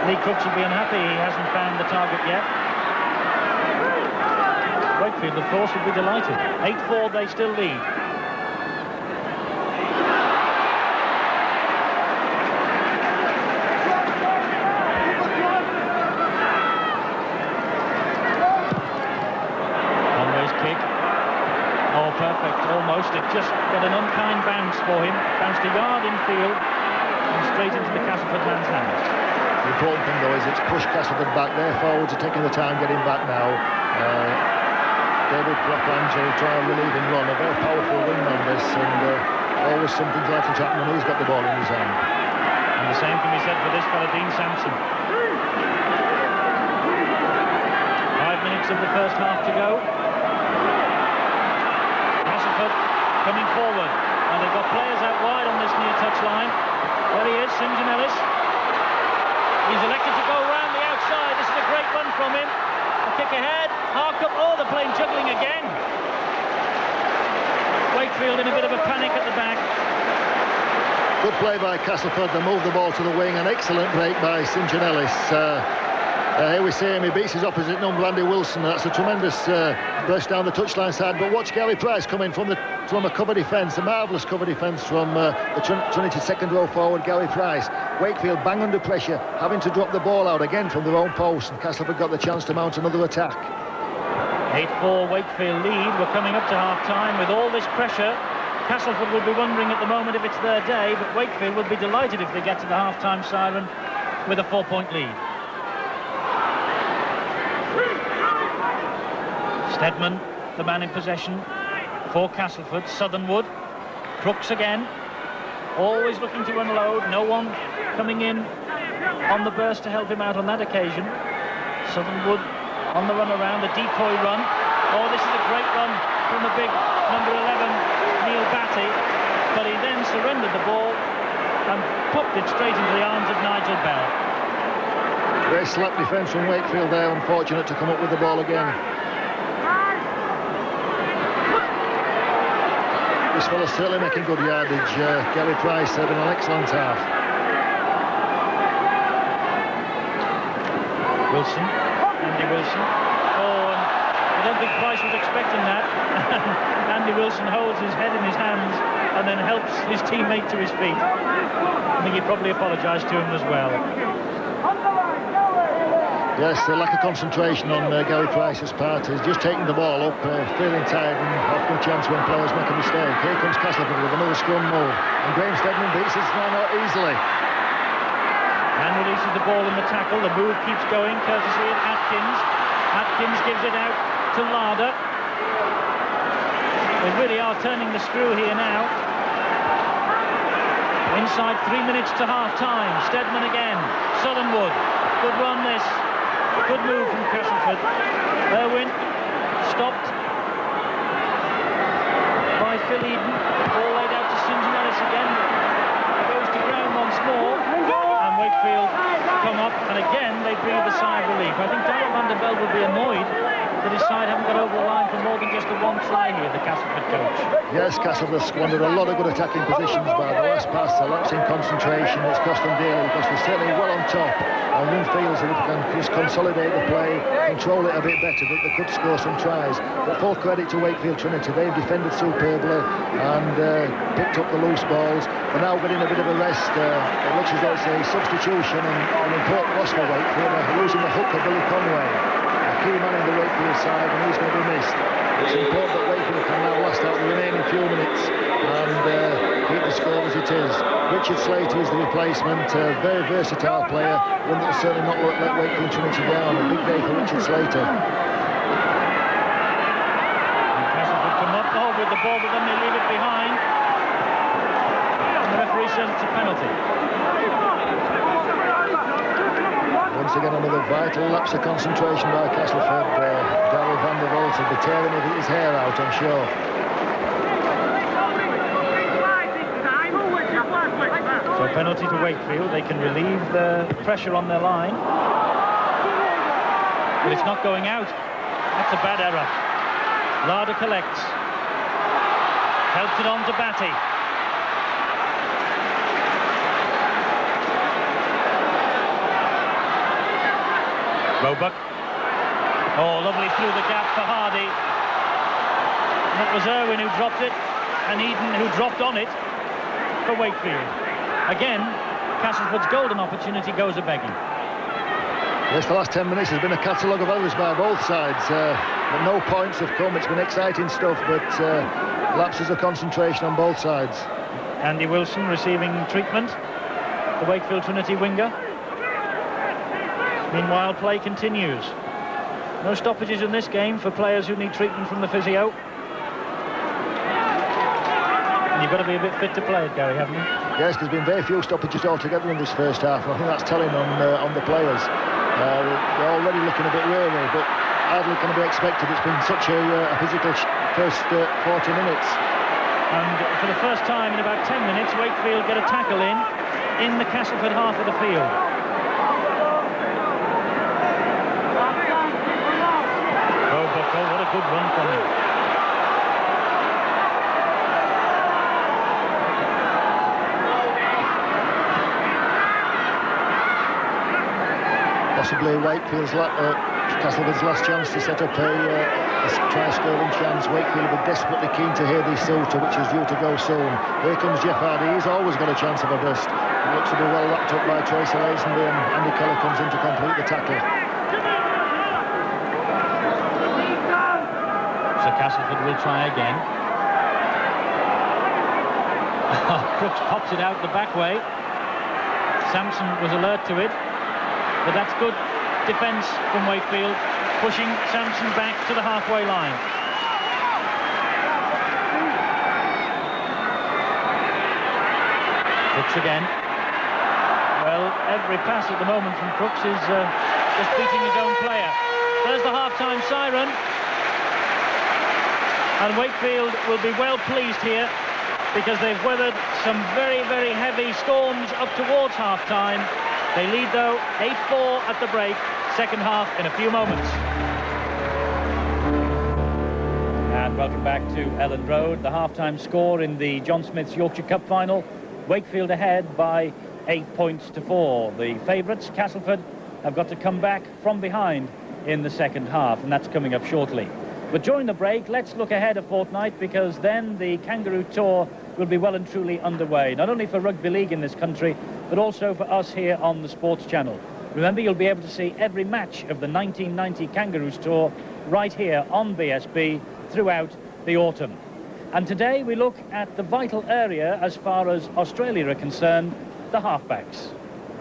Lee Crooks will be unhappy he hasn't found the target yet. Wakefield, of course, would be delighted. 8-4, they still lead. Perfect, almost. It just got an unkind bounce for him. Bounced a yard infield and straight into the Castleford man's hands. The important thing, though, is it's pushed Castleford back. Their forwards are taking the time getting back now. David Proclanger will try and relieve and run. A very powerful wing on this, and always something's likely to happen when he's got the ball in his hand. And the same can be said for this fella, Dean Sampson. 5 minutes of the first half to go. Castleford coming forward. And they've got players out wide on this near touch line. There he is, St John. He's elected to go round the outside. This is a great run from him. A kick ahead. Harkup. Oh, they're playing juggling again. Wakefield in a bit of a panic at the back. Good play by Castleford. They moved the ball to the wing. An excellent break by St John. Here we see him. He beats his opposite number, Andy Wilson. That's a tremendous burst down the touchline side. But watch Gary Price coming from a cover defence, a marvellous cover defence from the Trinity second row forward, Gary Price. Wakefield bang under pressure, having to drop the ball out again from their own post, and Castleford got the chance to mount another attack. 8-4 Wakefield lead. We're coming up to half-time with all this pressure. Castleford will be wondering at the moment if it's their day, but Wakefield will be delighted if they get to the half-time siren with a 4-point lead. Steadman, the man in possession for Castleford. Southernwood, Crooks again, always looking to unload. No one coming in on the burst to help him out on that occasion. Southernwood on the run around, the decoy run. Oh, this is a great run from the big number 11, Neil Batty, but he then surrendered the ball and popped it straight into the arms of Nigel Bell. Great slap defence from Wakefield there, unfortunate to come up with the ball again. This fella's certainly making good yardage. Gary Price having an excellent half. Wilson, Andy Wilson. Oh, and I don't think Price was expecting that. Andy Wilson holds his head in his hands and then helps his teammate to his feet. I think he probably apologised to him as well. Yes, a lack of concentration on Gary Price's part. He's just taking the ball up, feeling tired and often a chance when players make a mistake. Here comes Castleford with another scrum move. And Graham Steadman beats it now easily. And releases the ball in the tackle. The move keeps going, courtesy of Atkins. Atkins gives it out to Larder. They really are turning the screw here now. Inside 3 minutes to half-time. Steadman again. Southernwood. Good run this. Good move from Castleford. Irwin stopped by Phil Eden. Ball laid out to St John again. Goes to ground once more. And Wakefield come up, and again they breathe a sigh of relief. I think Darrell van der Velde will be annoyed that his side haven't got over the line for more than just the one try here, the Castleford coach. Yes, Castleford squandered a lot of good attacking positions by the last pass. A lapse in concentration. It's cost them dearly because they're certainly well on top. And one feels that if they can just consolidate the play, control it a bit better, that they could score some tries. But full credit to Wakefield Trinity. They've defended superbly and picked up the loose balls. They're now getting a bit of a rest. It looks as though it's a substitution and an important loss for Wakefield. They're losing the hooker, Billy Conway. Key man in the Wakefield side, and he's going to be missed. It's important that Wakefield can now last out the remaining few minutes and keep the score as it is. Richard Slater is the replacement, a very versatile player, one that will certainly not let Wakefield Trinity down. A big day for Richard Slater. Castleford come up with the ball, but then they leave it behind. And the referee says it's a penalty. Once again, another vital lapse of concentration by Castleford. Darrell van der Velde will be tearing his hair out, I'm sure. So a penalty to Wakefield. They can relieve the pressure on their line. But it's not going out. That's a bad error. Larder collects. Helps it on to Batty. Roebuck. Oh, lovely through the gap for Hardy. And it was Irwin who dropped it, and Eden who dropped on it for Wakefield. Again, Castleford's golden opportunity goes a-begging. Yes, the last 10 minutes has been a catalogue of errors by both sides. But no points have come. It's been exciting stuff, but lapses of concentration on both sides. Andy Wilson receiving treatment, the Wakefield Trinity winger. Meanwhile, play continues. No stoppages in this game for players who need treatment from the physio. And you've got to be a bit fit to play it, Gary, haven't you? Yes, there's been very few stoppages altogether in this first half. I think that's telling on the players. They're already looking a bit weary, but hardly can be expected. It's been such a physical first 40 minutes. And for the first time in about 10 minutes, Wakefield get a tackle in the Castleford half of the field. Oh, Bucko, what a good run from him. Possibly Wakefield's Castleford's last chance to set up a try-scoring chance. Wakefield will be desperately keen to hear the Silter, which is due to go soon. Here comes Jeff Hardy. He's always got a chance of a burst. He looks to be well wrapped up by Tracy Lazenby, and Andy Keller comes in to complete the tackle. So Castleford will try again. Crooks pops it out the back way. Sampson was alert to it. But that's good defence from Wakefield, pushing Sampson back to the halfway line. Crooks again. Well, every pass at the moment from Crooks is just beating his own player. There's the half-time siren. And Wakefield will be well pleased here because they've weathered some very, very heavy storms up towards half-time. They lead, though, 8-4 at the break. Second half in a few moments. And welcome back to Elland Road. The half-time score in the John Smith's Yorkshire Cup final. Wakefield ahead by 8 points to 4. The favourites, Castleford, have got to come back from behind in the second half, and that's coming up shortly. But during the break, let's look ahead a fortnight, because then the Kangaroo Tour will be well and truly underway, not only for rugby league in this country, but also for us here on the Sports Channel. Remember, you'll be able to see every match of the 1990 Kangaroos Tour right here on BSB throughout the autumn. And today we look at the vital area as far as Australia are concerned, the halfbacks.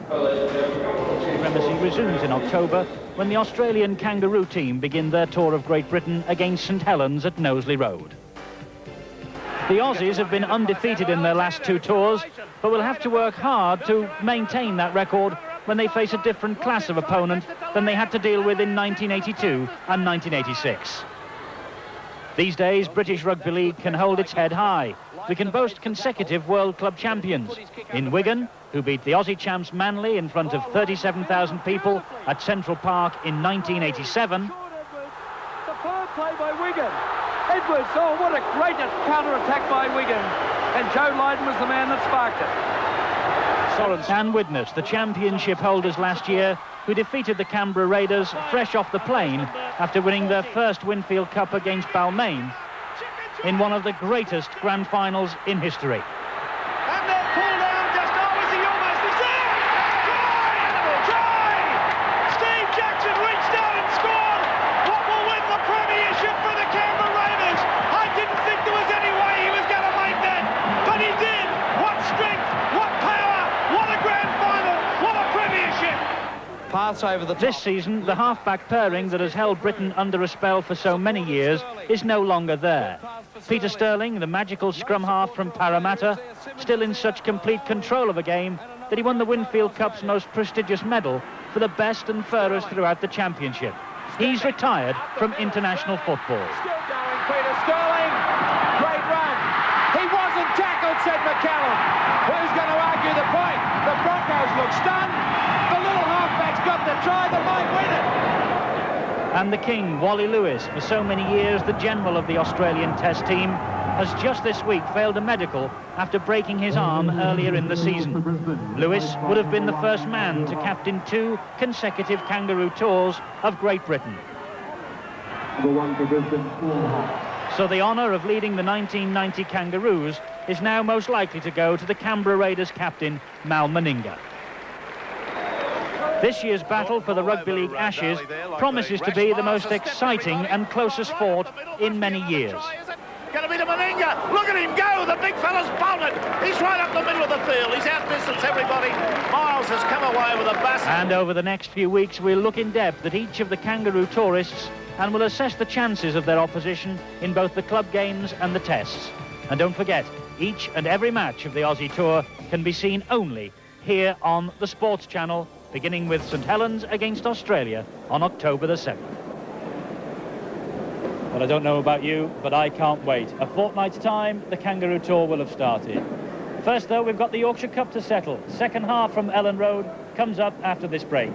Supremacy resumes in October when the Australian Kangaroo team begin their tour of Great Britain against St Helens at Knowsley Road. The Aussies have been undefeated in their last two tours, but will have to work hard to maintain that record when they face a different class of opponent than they had to deal with in 1982 and 1986. These days, British Rugby League can hold its head high. We can boast consecutive World Club champions. In Wigan, who beat the Aussie champs Manly in front of 37,000 people at Central Park in 1987. Superb play by Wigan. Edwards, oh, what a great counter-attack by Wigan. And Joe Lydon was the man that sparked it. And witness the championship holders last year, who defeated the Canberra Raiders fresh off the plane after winning their first Winfield Cup against Balmain in one of the greatest grand finals in history. And they're pulled down just always the almost is there! Try! Steve Jackson reached out and scored! What will win the premiership for the Canberra Raiders? I didn't think there was any way he was going to make that, but he did! What strength, what power, what a grand final, what a premiership! Pass over the top. This season, the half-back pairing that has held Britain under a spell for so many years is no longer there. Peter Sterling, the magical scrum half from Parramatta, still in such complete control of a game that he won the Winfield Cup's most prestigious medal for the best and fairest throughout the championship. He's retired from international football. Still going, Peter Sterling. Great run. He wasn't tackled, said McCallum. Who's going to argue the point? The Broncos look stunned. The little halfback's got the try that might win it. And the king, Wally Lewis, for so many years the general of the Australian Test team, has just this week failed a medical after breaking his arm earlier in the season. Lewis would have been the first man to captain 2 consecutive Kangaroo tours of Great Britain. So the honour of leading the 1990 Kangaroos is now most likely to go to the Canberra Raiders captain, Mal Meninga. This year's battle for the Rugby League Ashes promises to be the most exciting and closest fought in many years. Going to be to Meninga. Look at him go. The big fella's bolted. He's right up the middle of the field. He's outdistanced everybody. Miles has come away with a basket. And over the next few weeks, we'll look in depth at each of the Kangaroo tourists and will assess the chances of their opposition in both the club games and the tests. And don't forget, Each and every match of the Aussie Tour can be seen only here on the Sports Channel, beginning with St Helens against Australia on October the 7th. Well, I don't know about you, but I can't wait. A fortnight's time, the Kangaroo Tour will have started. First, though, we've got the Yorkshire Cup to settle. Second half from Ellen Road comes up after this break.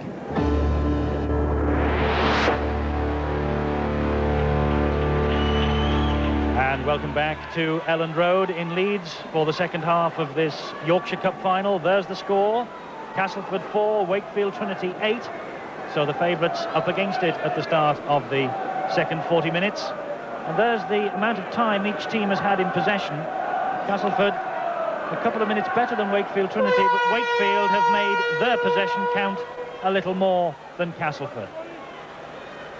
And welcome back to Ellen Road in Leeds for the second half of this Yorkshire Cup final. There's the score. Castleford 4, Wakefield Trinity 8. So the favourites up against it at the start of the second 40 minutes. And there's the amount of time each team has had in possession. Castleford a couple of minutes better than Wakefield Trinity, but Wakefield have made their possession count a little more than Castleford.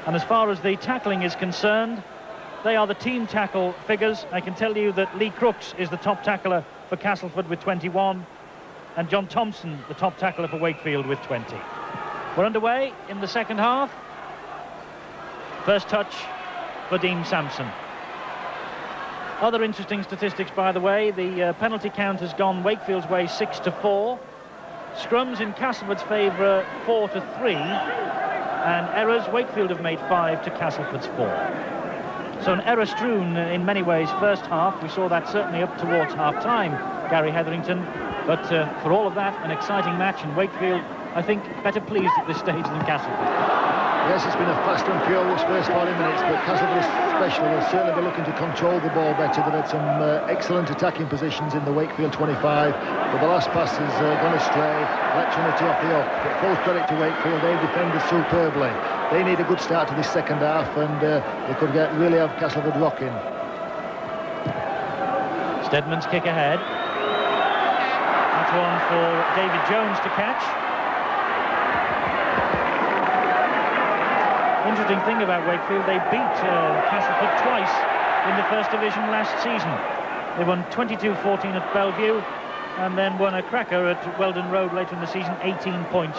And as far as the tackling is concerned, they are the team tackle figures. I can tell you that Lee Crooks is the top tackler for Castleford with 21, and John Thompson, the top tackler for Wakefield, with 20. We're underway in the second half. First touch for Dean Sampson. Other interesting statistics, by the way, the penalty count has gone Wakefield's way 6-4. Scrums in Castleford's favour 4-3. And errors, Wakefield have made 5 to Castleford's 4. So an error-strewn in many ways first half. We saw that certainly up towards half-time, Gary Hetherington. But for all of that, an exciting match, and Wakefield, I think, better pleased at this stage than Castleford. Yes, it's been a fast and furious first 40 minutes, but Castleford especially will certainly be looking to control the ball better. They've had some excellent attacking positions in the Wakefield 25, but the last pass has gone astray, let Trinity off the hook. But full credit to Wakefield, they've defended superbly. They need a good start to this second half, and they could really have Castleford rocking. Stedman's kick ahead. That's one for David Jones to catch. Interesting thing about Wakefield, they beat Castleford twice in the First Division last season. They won 22-14 at Bellevue, and then won a cracker at Weldon Road later in the season, 18 points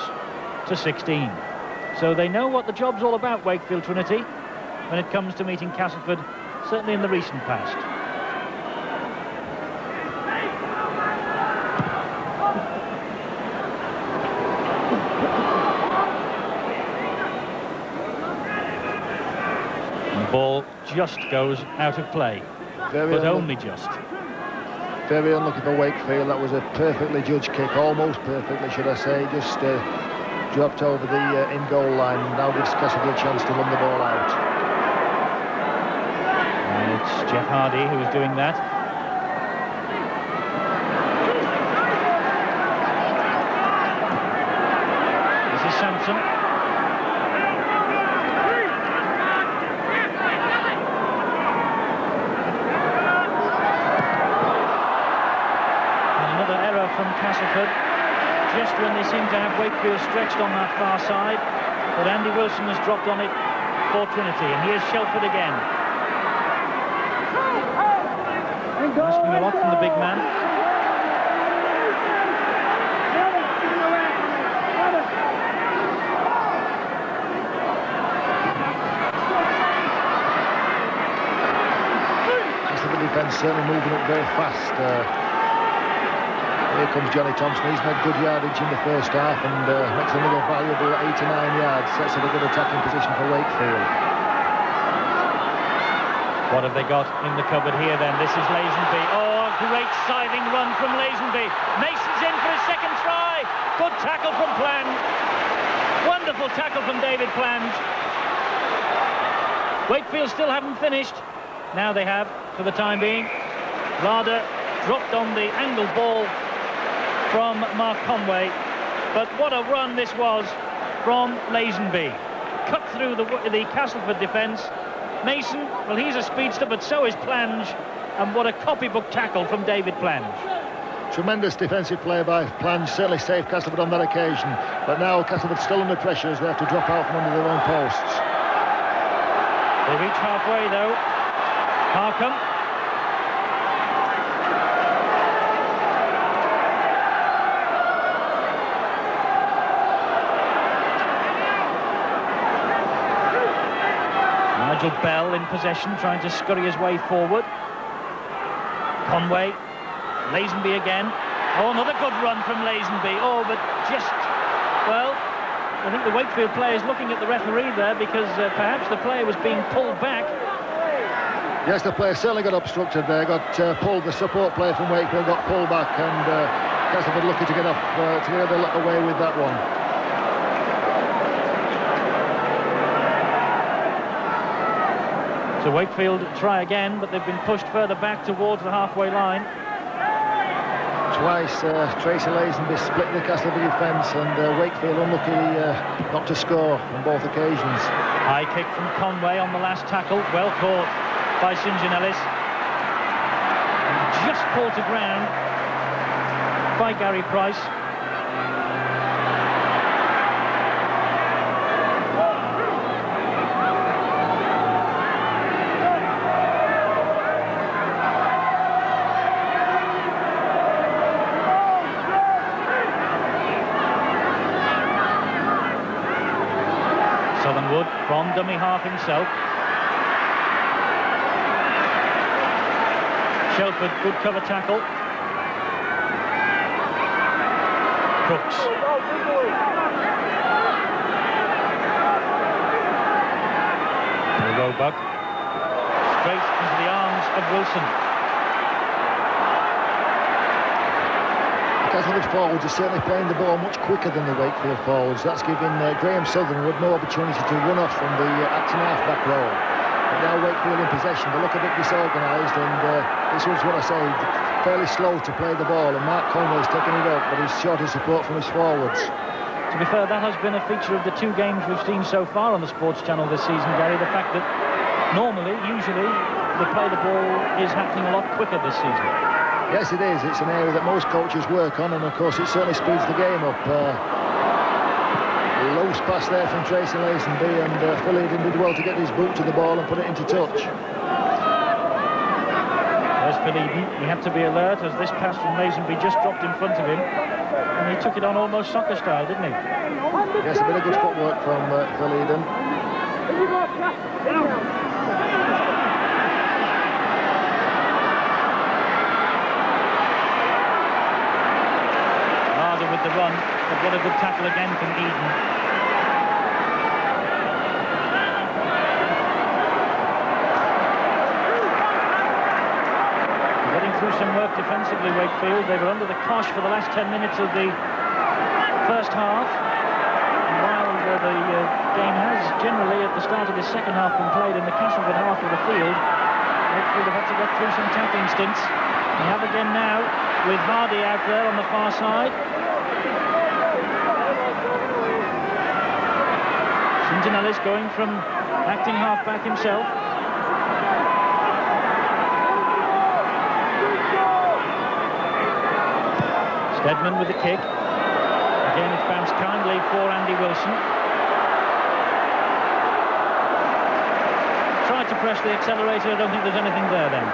to 16. So they know what the job's all about, Wakefield Trinity, when it comes to meeting Castleford, certainly in the recent past. Ball just goes out of play, but only just. Very unlucky for Wakefield. That was a perfectly judged kick, almost perfectly, should I say. Just dropped over the in-goal line. Now gives Castleford a chance to run the ball out. And it's Jeff Hardy who is doing that. This is Sampson. From Castleford, just when they seem to have Wakefield stretched on that far side, but Andy Wilson has dropped on it for Trinity, and here's Shelford again. Asking a lot from the big man. Castleford defence certainly moving up very fast. Here comes Johnny Thompson. He's made good yardage in the first half and makes another valuable 8 to 9 yards. Sets up a good attacking position for Wakefield. What have they got in the cupboard here then? This is Lazenby. Oh, a great scything run from Lazenby. Mason's in for his second try. Good tackle from Pland. Wonderful tackle from David Pland. Wakefield still haven't finished. Now they have, for the time being. Larder dropped on the angled ball from Mark Conway, but what a run this was from Lazenby. Cut through the Castleford defence. Mason, well, he's a speedster, but so is Plange, and what a copybook tackle from David Plange. Tremendous defensive play by Plange, certainly saved Castleford on that occasion, but now Castleford still under pressure as they have to drop out from under their own posts. They reach halfway though. Harcombe. Nigel Bell in possession, trying to scurry his way forward. Conway Lazenby again. Oh, another good run from Lazenby. Oh, but just, well, I think the Wakefield player is looking at the referee there because perhaps the player was being pulled back. Yes, the player certainly got obstructed there, got pulled. The support player from Wakefield got pulled back, and Castleford looking to get off, to get away with that one. So Wakefield try again, but they've been pushed further back towards the halfway line. Twice, Tracy Lazenby split the Castleford defence, and Wakefield unlucky not to score on both occasions. High kick from Conway on the last tackle, well caught by St John Ellis. Just pulled to ground by Gary Price. Southernwood from dummy half himself. Shelford, good cover tackle. Crooks. Roebuck. Straight into the arms of Wilson. Castleford forwards are certainly playing the ball much quicker than the Wakefield forwards. That's giving Graham Southernwood no opportunity to run off from the acting half-back role. But now Wakefield in possession, they look a bit disorganised, and this was what I say, fairly slow to play the ball, and Mark Conway's taking it up, but he's short of support from his forwards. To be fair, that has been a feature of the two games we've seen so far on the Sports Channel this season, Gary, the fact that usually, the play the ball is happening a lot quicker this season. Yes, it is. It's an area that most coaches work on, and of course it certainly speeds the game up. Loose pass there from Tracy Lazenby, and Phil Eden did well to get his boot to the ball and put it into touch. There's Phil Eden. He had to be alert as this pass from Lazenby just dropped in front of him, and he took it on almost soccer style, didn't he? Yes, a bit of good footwork from Phil Eden. With the run, but what a good tackle again from Eden. Getting through some work defensively, Wakefield. They were under the cosh for the last 10 minutes of the first half. And while the game has generally at the start of the second half been played in the Castleford half of the field, Wakefield have had to get through some tackling stints. They have again now with Hardy out there on the far side. St John Ellis going from acting half-back himself. Steadman with the kick. Again, it's bounced kindly for Andy Wilson. Tried to press the accelerator. I don't think there's anything there then.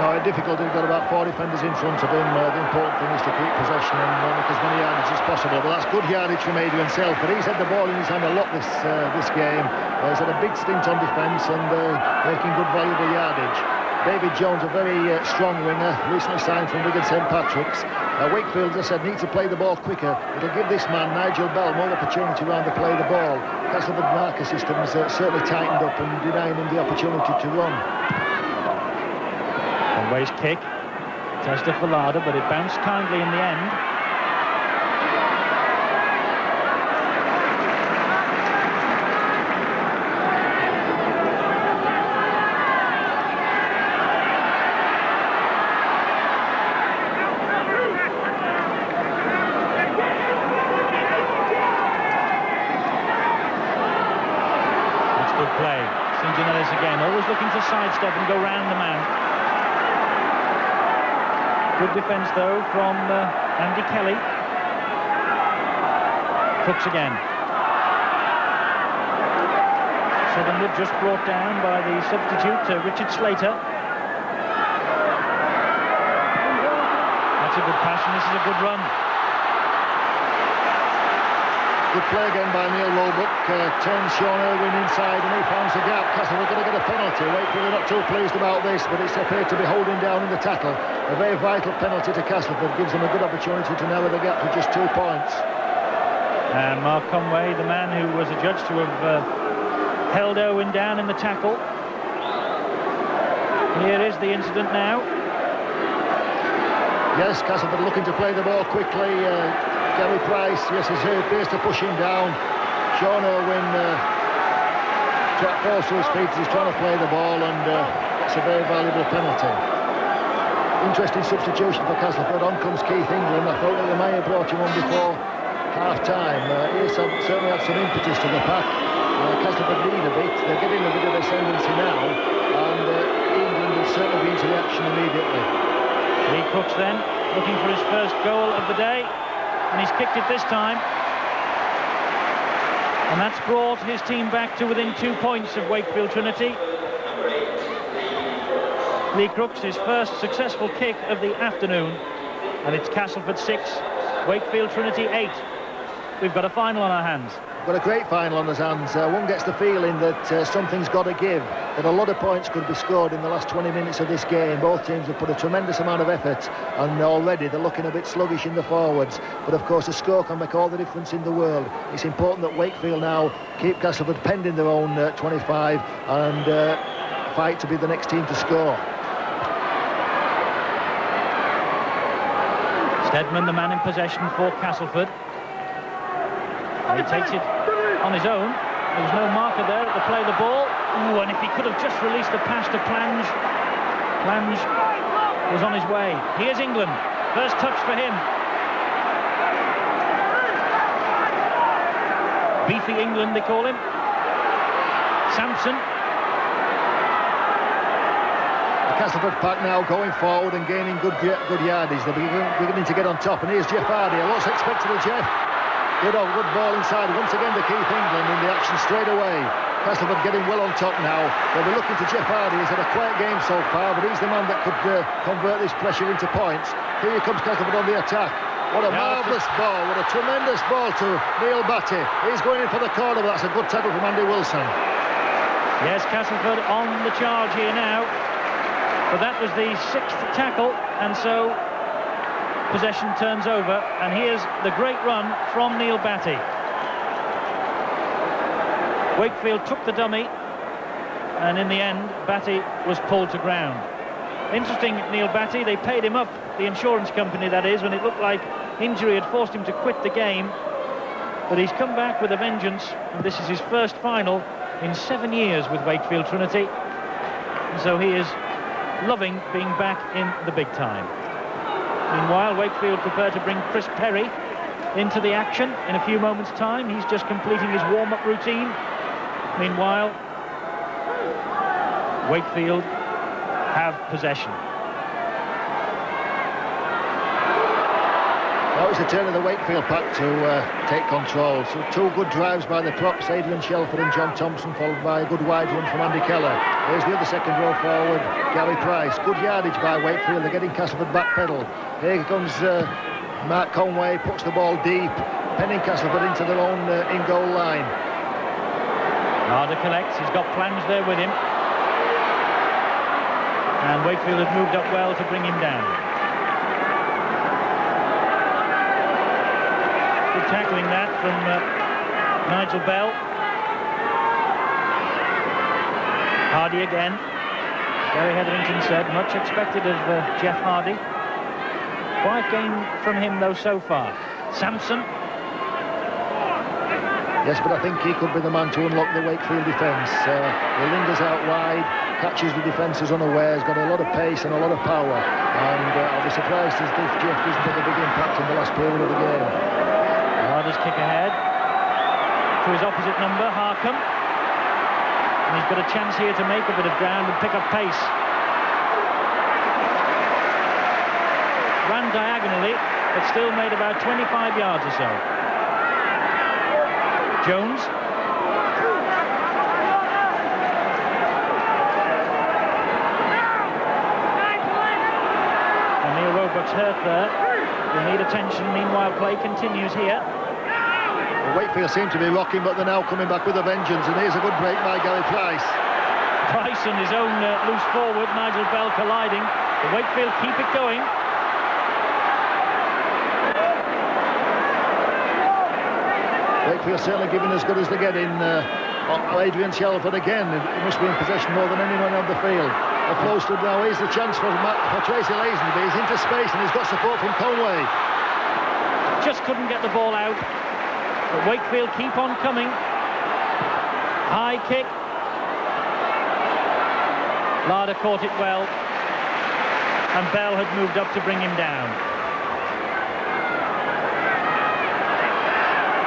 No, difficult. He's got about 4 defenders in front of him. The important thing is to keep possession and make as many yardage as possible. But that's good yardage from Adrian Self. But he's had the ball in his hand a lot this game. He's had a big stint on defence and making good valuable yardage. David Jones, a very strong winger, recently signed from Wigan St Patrick's. Wakefield, as I said, needs to play the ball quicker. It'll give this man, Nigel Bell, more opportunity around to play the ball. Castleford marker systems certainly tightened up and denying him the opportunity to run. Conway's kick, Testa for Larder, but it bounced kindly in the end. That's good play. St John Ellis again, always looking to sidestep and go round the man. Good defence, though, from Andy Kelly. Crooks again. Southernwood just brought down by the substitute, Richard Slater. That's a good pass, and this is a good run. Good play again by Neil Roebuck. Turns Sean Irwin inside and he finds the gap. Castleford going to get a penalty. Wakefield are not too pleased about this, but it's appeared to be holding down in the tackle. A very vital penalty to Castleford. Gives them a good opportunity to narrow the gap to just 2 points. And Mark Conway, the man who was adjudged to have held Irwin down in the tackle. Here is the incident now. Yes, Castleford looking to play the ball quickly. Gary Price, yes, he appears to push him down. Sean Irwin falls to his feet as he's trying to play the ball, and that's a very valuable penalty. Interesting substitution for Castleford. On comes Keith England. I thought that they may have brought him on before half-time. He certainly had some impetus to the pack. Castleford need a bit. They're getting a bit of ascendancy now, and England will certainly be into the action immediately. Lee Crooks then, looking for his first goal of the day, and he's kicked it this time. And that's brought his team back to within 2 points of Wakefield Trinity. Lee Crooks, his first successful kick of the afternoon, and it's Castleford 6, Wakefield Trinity 8. We've got a final on our hands. Got a great final on his hands. One gets the feeling that something's got to give, that a lot of points could be scored in the last 20 minutes of this game. Both teams have put a tremendous amount of effort, and already they're looking a bit sluggish in the forwards. But of course a score can make all the difference in the world. It's important that Wakefield now keep Castleford pending their own 25 and fight to be the next team to score. Steadman, the man in possession for Castleford. He takes it on his own. There was no marker there to play the ball. Ooh, and if he could have just released the pass to Plange. Plange was on his way. Here's England. First touch for him. Beefy England, they call him. Sampson. The Castleford pack now going forward and gaining good yardage. They're beginning to get on top. And here's Jeff Hardy. What's expected of Jeff? Good ball inside. Once again to Keith England in the action straight away. Castleford getting well on top now. They'll be looking to Jeff Hardy. He's had a quiet game so far, but he's the man that could convert this pressure into points. Here comes Castleford on the attack. What a marvellous ball. What a tremendous ball to Neil Batty. He's going in for the corner, but that's a good tackle from Andy Wilson. Yes, Castleford on the charge here now. But that was the 6th tackle, and so possession turns over, and here's the great run from Neil Batty. Wakefield took the dummy, and in the end Batty was pulled to ground. Interesting, Neil Batty, they paid him up, the insurance company that is, when it looked like injury had forced him to quit the game, but he's come back with a vengeance, and this is his first final in 7 years with Wakefield Trinity, and so he is loving being back in the big time. Meanwhile, Wakefield prepare to bring Chris Perry into the action in a few moments' time. He's just completing his warm-up routine. Meanwhile, Wakefield have possession. That was the turn of the Wakefield pack to take control. So 2 good drives by the props, Adrian Shelford and John Thompson, followed by a good wide run from Andy Keller. Here's the other second row forward, Gary Price. Good yardage by Wakefield. They're getting Castleford back pedal. Here comes Mark Conway, puts the ball deep, penning Castleford into their own in-goal line. Harder collects. He's got Plange there with him. And Wakefield had moved up well to bring him down. Good tackling that from Nigel Bell. Hardy again. Gary Hetherington said, much expected of Jeff Hardy. Quiet game from him though so far. Sampson. Yes, but I think he could be the man to unlock the Wakefield defence. He lingers out wide, catches the defences unawares, got a lot of pace and a lot of power. And I'll be surprised if Jeff doesn't have a big impact in the last period of the game. Harder's kick ahead to his opposite number, Harcombe. And he's got a chance here to make a bit of ground and pick up pace. Ran diagonally, but still made about 25 yards or so. Jones. And Neil Roebuck's hurt there. They need attention. Meanwhile, play continues here. Wakefield seem to be rocking, but they're now coming back with a vengeance, and here's a good break by Gary Price. Price and his own loose forward, Nigel Bell, colliding. The Wakefield keep it going. Wakefield certainly giving as good as they get in. Adrian Shelford again, he must be in possession more than anyone on the field. A close to now, here's the chance for Tracy Lazenby. He's into space and he's got support from Conway. Just couldn't get the ball out. But Wakefield keep on coming. High kick. Larder caught it well. And Bell had moved up to bring him down.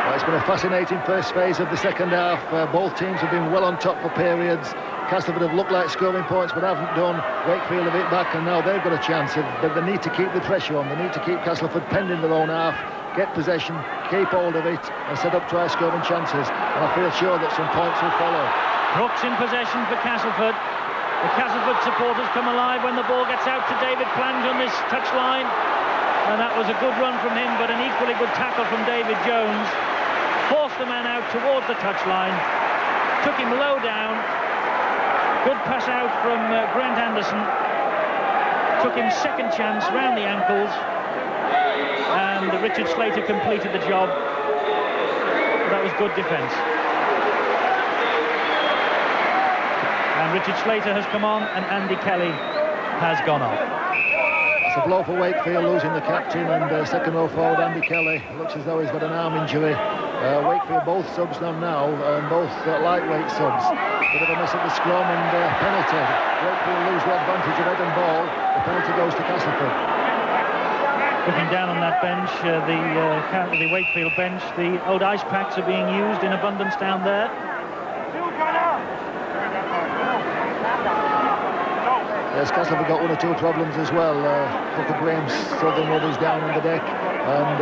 Well, it's been a fascinating first phase of the second half. Both teams have been well on top for periods. Castleford have looked like scoring points but haven't done. Wakefield have hit back and now they've got a chance. But they need to keep the pressure on. They need to keep Castleford pending their own half, get possession, keep hold of it and set up try scoring chances. And I feel sure that some points will follow. Brooks in possession for Castleford. The Castleford supporters come alive when the ball gets out to David Plange on this touchline. And that was a good run from him, but an equally good tackle from David Jones. Forced the man out towards the touchline. Took him low down. Good pass out from Grant Anderson. Took him second chance round the ankles. And Richard Slater completed the job. That was good defence. And Richard Slater has come on and Andy Kelly has gone off. It's a blow for Wakefield, losing the captain, and second row forward Andy Kelly. Looks as though he's got an arm injury. Wakefield both subs now, and both lightweight subs. Bit of a mess at the scrum and penalty. Wakefield lose the advantage of head and ball. The penalty goes to Castleford. Looking down on that bench, the Wakefield bench, the old ice packs are being used in abundance down there. Yes, Castleford got one or two problems as well. Hooker Graham Southern is down on the deck, and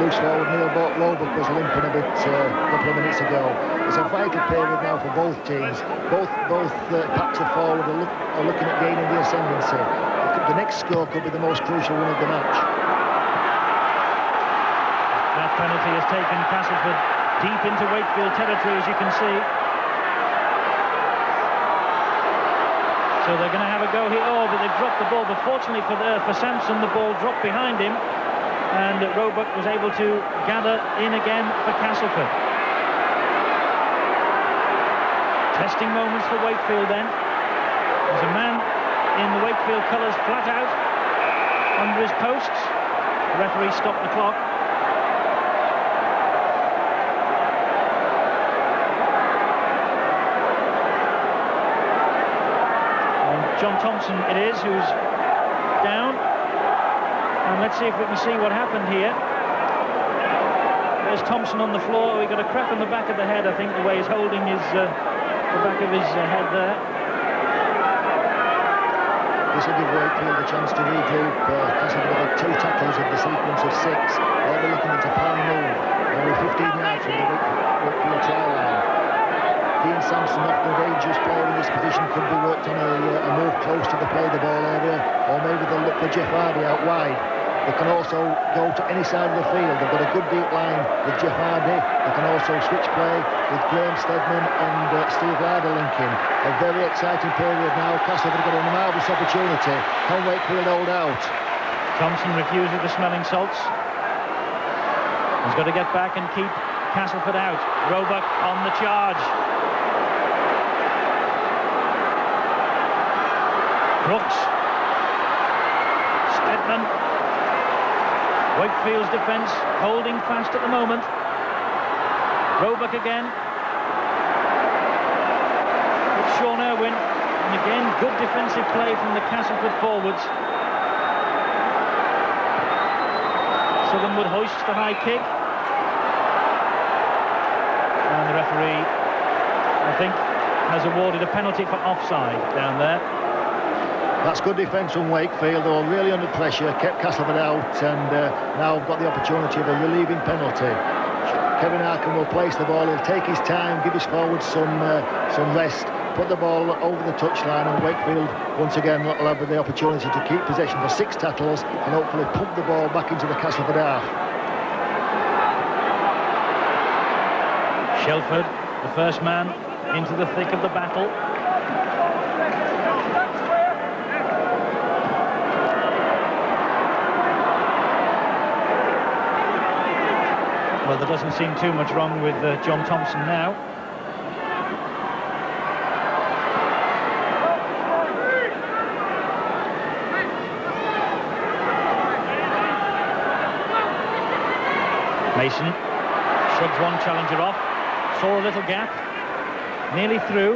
loose forward Neil Roebuck was limping a bit a couple of minutes ago. It's a vital period now for both teams. Both packs of forward are looking at gaining the ascendancy. The next score could be the most crucial one of the match. That penalty has taken Castleford deep into Wakefield territory, as you can see. So they're going to have a go here. Oh, but they've dropped the ball. But fortunately for Sampson, the ball dropped behind him. And Roebuck was able to gather in again for Castleford. Testing moments for Wakefield then. There's a man in the Wakefield colours flat out under his posts. The referee stopped the clock. John Thompson it is who's down, and let's see if we can see what happened here. There's Thompson on the floor. We got a crack on the back of the head, I think, the way he's holding his the back of his head there. This will give Wakefield a chance to regroup. Castleford have two tackles of the sequence of 6. They'll be looking into play move. Only 15 yards from the Wakefield try line. Dean Sampson, often a dangerous player in this position, could be worked on a move close to the play the ball area, or maybe they'll look for Jeff Hardy out wide. They can also go to any side of the field. They've got a good deep line with Jeff Hardy. They can also switch play with Graham Stedman and Steve Larder linking. A very exciting period now. Castleford have got a marvellous opportunity. Can Wakefield hold out? Thompson refuses the smelling salts. He's got to get back and keep Castleford out. Roebuck on the charge. Brooks. Stedman. Wakefield's defence holding fast at the moment. Roebuck again. It's Sean Irwin. And again, good defensive play from the Castleford forwards. Southernwood hoists the high kick. And the referee, I think, has awarded a penalty for offside down there. That's good defence from Wakefield. They were really under pressure, kept Castleford out, and now got the opportunity of a relieving penalty. Kevin Arkin will place the ball. He'll take his time, give his forwards some rest, put the ball over the touchline, and Wakefield once again will have the opportunity to keep possession for 6 tackles and hopefully pump the ball back into the Castleford half. Shelford, the first man into the thick of the battle. Well, there doesn't seem too much wrong with John Thompson now. Mason shrugs one challenger off, saw a little gap, nearly through.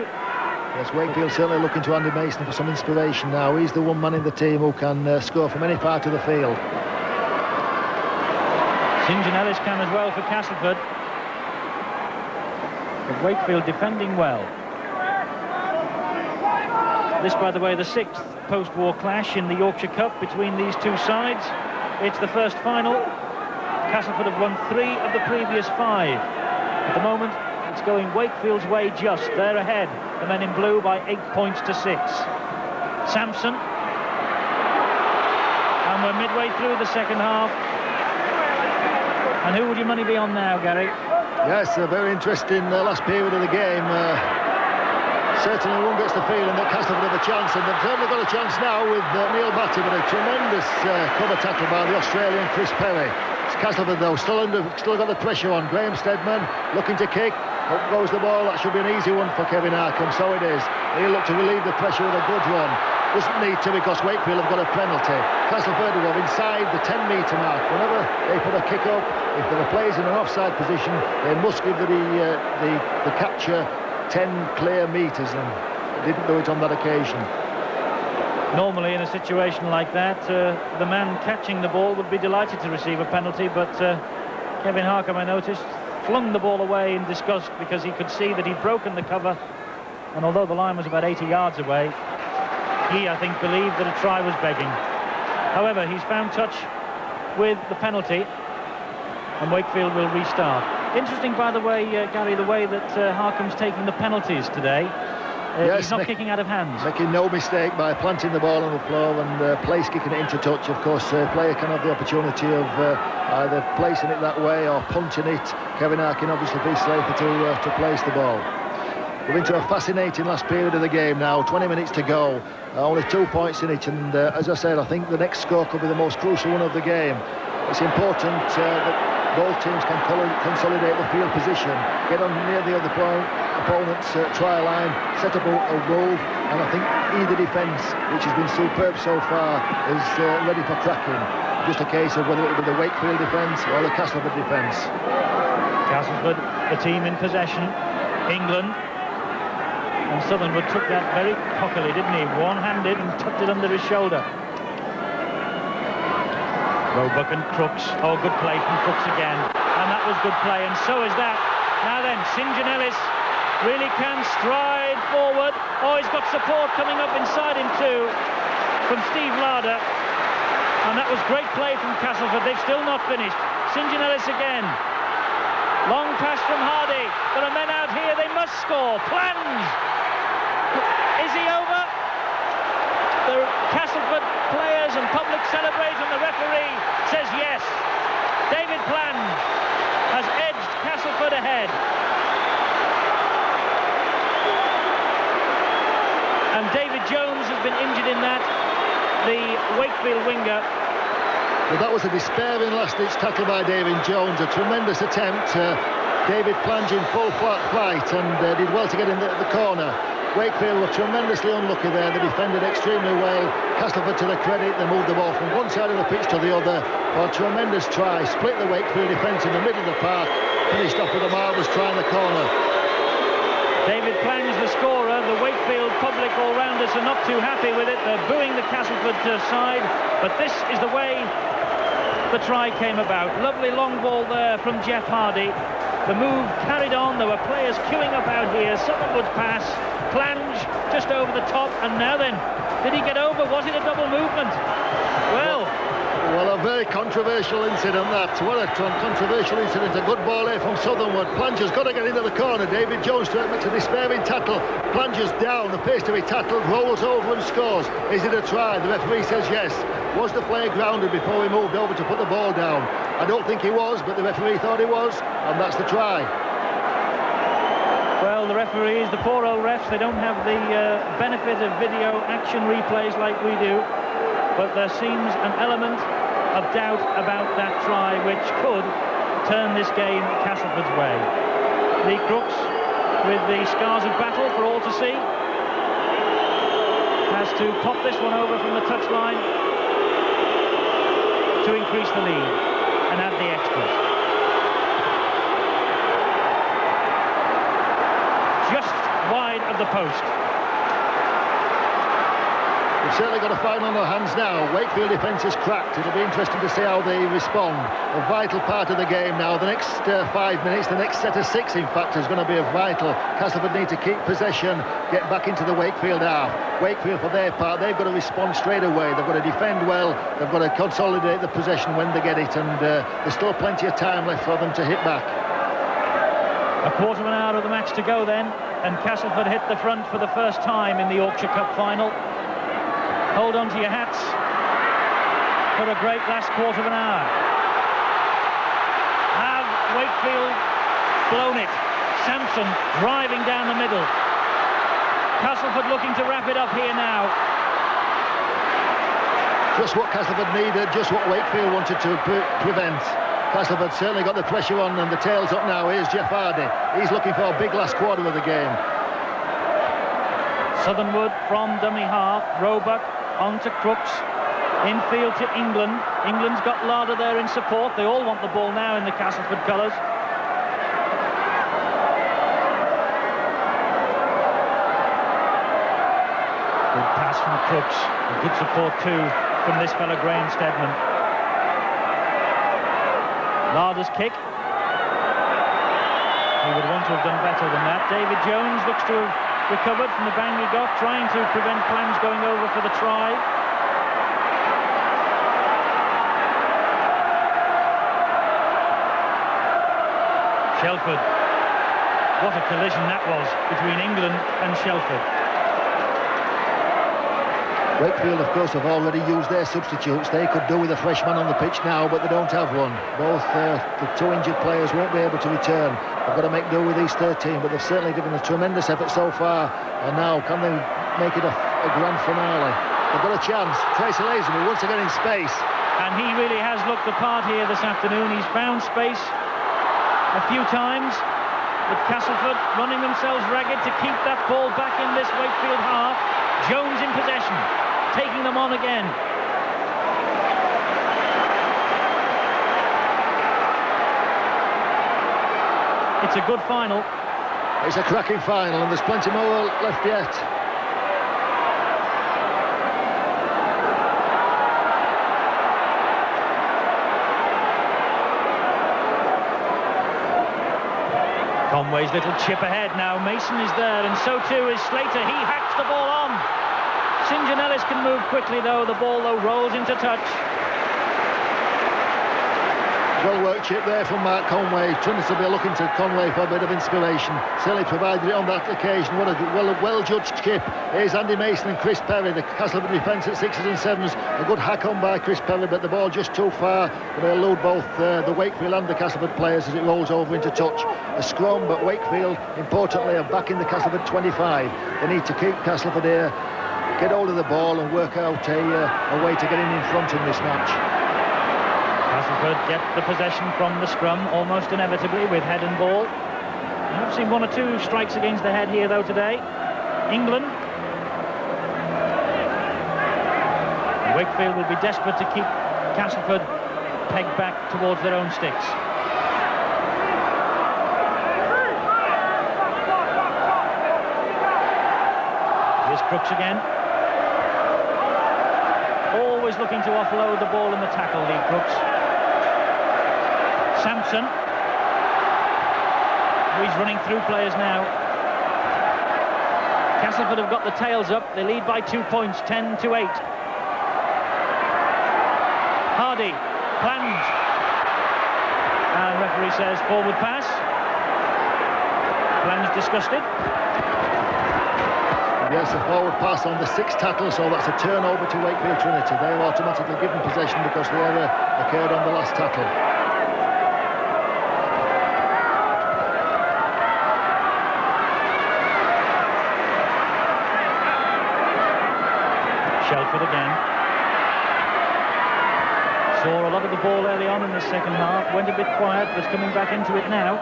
Yes, Wakefield certainly looking to Andy Mason for some inspiration now. He's the one man in the team who can score from any part of the field. St John Ellis can as well for Castleford. But Wakefield defending well. This, by the way, the 6th post-war clash in the Yorkshire Cup between these two sides. It's the first final. Castleford have won 3 of the previous 5. At the moment, it's going Wakefield's way just. They're ahead, the men in blue, by 8 points to 6. Sampson. And we're midway through the second half. And who would your money be on now, Gary? Yes, a very interesting last period of the game. Certainly one gets the feeling that Castleford have a chance, and they've certainly got a chance now with Neil Batty, but a tremendous cover tackle by the Australian Chris Perry. It's Castleford though, still got the pressure on. Graham Steadman looking to kick. Up goes the ball. That should be an easy one for Kevin Arkham, so it is. He'll look to relieve the pressure with a good run. Doesn't need to, because Wakefield have got a penalty. Castleford are inside the 10-metre mark. Whenever they put a kick up, if there are players in an offside position, they must give the catcher 10 clear metres, and didn't do it on that occasion. Normally, in a situation like that, the man catching the ball would be delighted to receive a penalty, but Kevin Harkham, I noticed, flung the ball away in disgust because he could see that he'd broken the cover, and although the line was about 80 yards away, he, I think, believed that a try was begging. However, he's found touch with the penalty, and Wakefield will restart. Interesting, by the way, Gary, the way that Harkham's taking the penalties today. Yes, he's not kicking out of hands. Making no mistake by planting the ball on the floor and place kicking it into touch. Of course, a player can have the opportunity of either placing it that way or punting it. Kevin Harkin obviously be safer to place the ball. We're into a fascinating last period of the game now, 20 minutes to go, only 2 points in it, and as I said, I think the next score could be the most crucial one of the game. It's important that both teams can consolidate the field position, get on near the other opponent's try line, set up a move, and I think either defence, which has been superb so far, is ready for cracking. Just a case of whether it will be the Wakefield defence or the Castleford defence. Castleford, the team in possession, England. And Southernwood took that very cockily, didn't he? One-handed and tucked it under his shoulder. Roebuck and Crooks. Oh, good play from Crooks again. And that was good play, and so is that. Now then, St John Ellis really can stride forward. Oh, he's got support coming up inside him too from Steve Larder. And that was great play from Castleford. They've still not finished. St John Ellis again. Long pass from Hardy. There are men out here. They must score. Plunge. Is he over? The Castleford players and public celebrate, and the referee says yes. David Plunge has edged Castleford ahead. And David Jones has been injured in that, the Wakefield winger. Well, that was a despairing last-ditch tackle by David Jones, a tremendous attempt. David Plunge in full flight and did well to get in the corner. Wakefield were tremendously unlucky there. They defended extremely well. Castleford, to their credit, they moved the ball from one side of the pitch to the other. A tremendous try, split the Wakefield defence in the middle of the park, finished off with a marvellous try in the corner. David Plunge, the scorer. The Wakefield public all round us are not too happy with it. They're booing the Castleford side, but this is the way the try came about. Lovely long ball there from Jeff Hardy. The move carried on. There were players queuing up out here. Southernwood's pass, Plunge just over the top, and now then, did he get over? Was it a double movement? Well, a very controversial incident that. What a controversial incident. A good ball here from Southernwood. Plunger's got to get into the corner. David Jones makes a despairing tackle. Plunger's down, appears to be tackled, rolls over and scores. Is it a try? The referee says yes. Was the player grounded before he moved over to put the ball down? I don't think he was, but the referee thought he was, and that's the try. Well, the referees, the poor old refs, they don't have the benefit of video action replays like we do, but there seems an element of doubt about that try which could turn this game Castleford's way. Lee Crooks, with the scars of battle for all to see, has to pop this one over from the touchline to increase the lead and add the extras. Just wide of the post. They've certainly got a final on their hands now. Wakefield defence is cracked. It'll be interesting to see how they respond. A vital part of the game now. The next 5 minutes, the next set of 6, in fact, is going to be a vital. Castleford need to keep possession, get back into the Wakefield half. Wakefield, for their part, they've got to respond straight away. They've got to defend well. They've got to consolidate the possession when they get it, and there's still plenty of time left for them to hit back. A quarter of an hour of the match to go then, and Castleford hit the front for the first time in the Yorkshire Cup final. Hold on to your hats for a great last quarter of an hour. Have Wakefield blown it? Sampson driving down the middle. Castleford looking to wrap it up here now. Just what Castleford needed, just what Wakefield wanted to prevent. Castleford certainly got the pressure on, and the tail's up now. Here's Jeff Hardy. He's looking for a big last quarter of the game. Southernwood from dummy half. Roebuck on to Crooks. Infield to England. England's got Larder there in support. They all want the ball now in the Castleford colours. Good pass from Crooks. Good support too from this fellow Graham Steadman. Larder's kick. He would want to have done better than that. David Jones looks to have recovered from the bang he got, trying to prevent plans going over for the try. Shelford. What a collision that was between England and Shelford. Wakefield, of course, have already used their substitutes. They could do with a fresh man on the pitch now, but they don't have one. Both the 2 injured players won't be able to return. They've got to make do with these 13, but they've certainly given a tremendous effort so far. And now, can they make it a grand finale? They've got a chance. Tracy Lazenby once again in space. And he really has looked the part here this afternoon. He's found space a few times, with Castleford running themselves ragged to keep that ball back in this Wakefield half. Jones in possession, taking them on again. It's a good final. It's a cracking final, and there's plenty more left yet. Conway's little chip ahead now. Mason is there, and so too is Slater. He hacks the ball on. St John Ellis can move quickly though. The ball though rolls into touch. Well worked chip there from Mark Conway. Trinity will be looking to Conway for a bit of inspiration. Certainly provided it on that occasion. What a well-judged chip. Here's Andy Mason and Chris Perry. The Castleford defence at 6s and 7s. A good hack on by Chris Perry, but the ball just too far. Going to elude both the Wakefield and the Castleford players as it rolls over into touch. A scrum, but Wakefield, importantly, are back in the Castleford 25. They need to keep Castleford here, get hold of the ball and work out a way to get in front in this match. Castleford get the possession from the scrum almost inevitably with head and ball. I've seen 1 or 2 strikes against the head here though today. England. Wakefield will be desperate to keep Castleford pegged back towards their own sticks. Here's Crooks again. Always looking to offload the ball in the tackle, Lee Crooks. Sampson. He's running through players now. Castleford have got the tails up. They lead by 2 points, 10-8. Hardy, plunge. And referee says forward pass. Plunge disgusted. Yes, a forward pass on the 6th tackle, so that's a turnover to Wakefield Trinity. They're automatically given possession because the error occurred on the last tackle. Shelford again. Saw a lot of the ball early on in the second half, went a bit quiet, was coming back into it now.